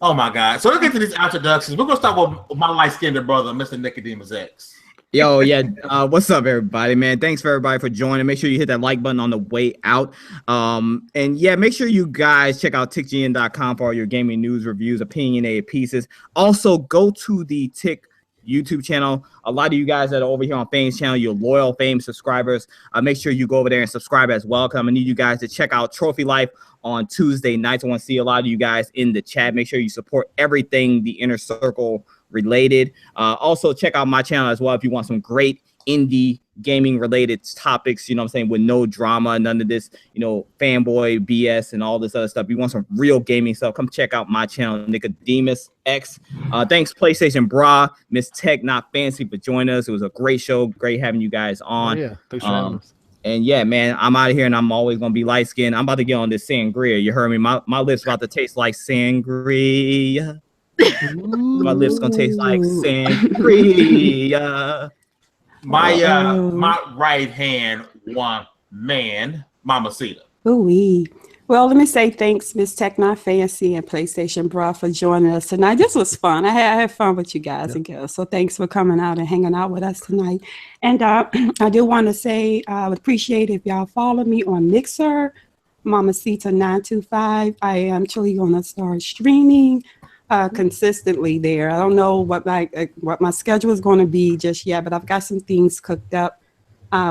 Oh my God. So let's get to these introductions. We're gonna start with my light-skinned brother, Mr. Nickodemus X. Yo, yeah. What's up, everybody, man? Thanks for everybody for joining. Make sure you hit that like button on the way out. And yeah, make sure you guys check out TiCGN.com for all your gaming news, reviews, opinionated pieces. Also, go to the TiC YouTube channel. A lot of you guys that are over here on Fame's channel, you're loyal Fame subscribers. Make sure you go over there and subscribe as well. I need you guys to check out Trophy Life on Tuesday nights. I want to see a lot of you guys in the chat. Make sure you support everything the Inner Circle related. Also check out my channel as well if you want some great indie gaming related topics, you know what I'm saying, with no drama, none of this, you know, fanboy BS and all this other stuff. You want some real gaming stuff, come check out my channel, Nickodemus X. Thanks PlayStation Bruh MsTechNotFancy for joining us. It was a great show, great having you guys on. Yeah, thanks for having us. And yeah, man, I'm out of here and I'm always gonna be light skinned. I'm about to get on this sangria. You heard me? My lips about to taste like sangria. My lips gonna taste like sangria. My right hand man, Mamacita. Ooh-wee. Well, let me say thanks, Miss MsTechNotFancy and PlayStation Bruh for joining us tonight. This was fun. I had fun with you guys and girls. So thanks for coming out and hanging out with us tonight. And I do want to say I would appreciate if y'all follow me on Mixer, Mamacita925. I am truly going to start streaming consistently there. I don't know what my schedule is going to be just yet, but I've got some things cooked up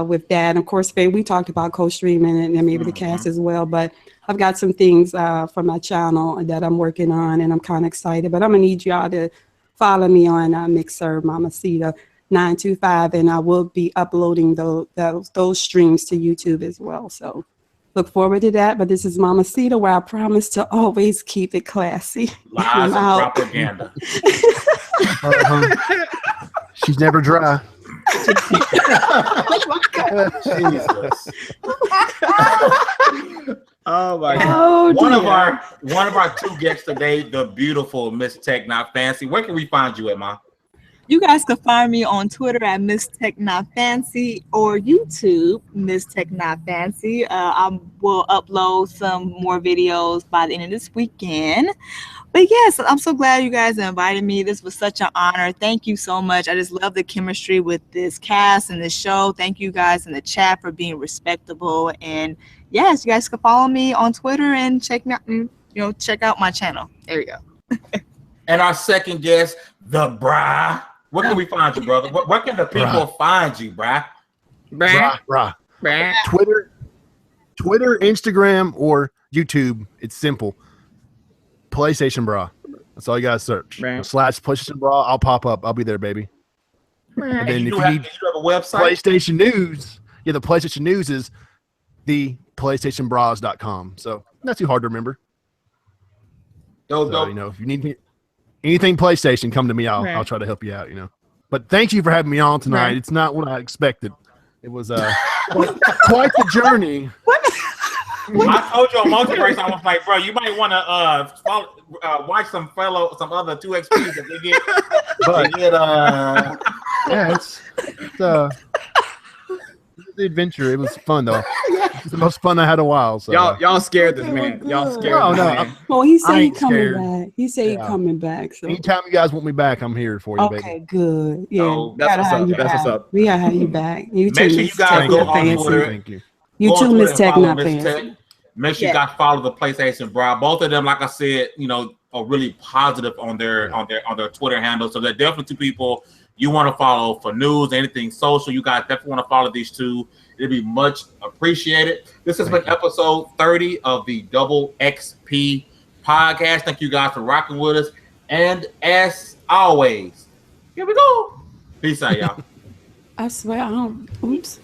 with that. And of course, we talked about co-streaming and maybe the cast as well, but I've got some things for my channel that I'm working on and I'm kind of excited, but I'm gonna need y'all to follow me on Mixer, Mamacita925, and I will be uploading those streams to YouTube as well. So look forward to that. But this is Mamacita, where I promise to always keep it classy. Lies and propaganda. She's never dry. Jesus. Oh my God. Oh, one of our two guests today, the beautiful Miss TiCNotFancy. Where can we find you at, Ma? You guys can find me on Twitter at MsTechNotFancy or YouTube, MsTechNotFancy. I will upload some more videos by the end of this weekend. But yes, I'm so glad you guys invited me. This was such an honor. Thank you so much. I just love the chemistry with this cast and this show. Thank you guys in the chat for being respectable. And yes, you guys can follow me on Twitter and check out my channel. There you go. And our second guest, the Bruh. Where can we find you, brother? Where can the people find you, Bruh? Bruh. Twitter, Instagram, or YouTube. It's simple. PlayStation Bruh. That's all you gotta search. / PlayStation Bruh. I'll pop up. I'll be there, baby. And then if you need a website, PlayStation News, the PlayStation News is the PlayStationBras.com. So not too hard to remember. So, if you need anything PlayStation, come to me. I'll try to help you out. But thank you for having me on tonight. Right. It's not what I expected. It was quite the journey. I told you on multi race, I was like, bro, you might want to watch some other 2XPs that they get. But yeah, it's the adventure. It was fun though. It's the most fun I had in a while. So Y'all scared this man. Y'all scared. No, this no. man. Well, he said I he ain't coming scared. back. He said he coming back. So anytime you guys want me back, I'm here for you, okay, baby. good. Yeah, So that's gotta what's have up. you That's back. what's up. We gotta have you back. You Make too, sure you Miss guys go on TiC Twitter. Thank you. You Go on too, Twitter Miss and TiC follow Miss Fancy. Tech. Make sure you guys follow the PlayStation Bruh. Both of them, like I said, are really positive on their Twitter handle. So they're definitely two people you want to follow for news, anything social. You guys definitely want to follow these two. It'll be much appreciated. This has been episode 30 of the Double XP podcast. Thank you guys for rocking with us. And as always, here we go. Peace out, y'all. I swear, I don't. Oops.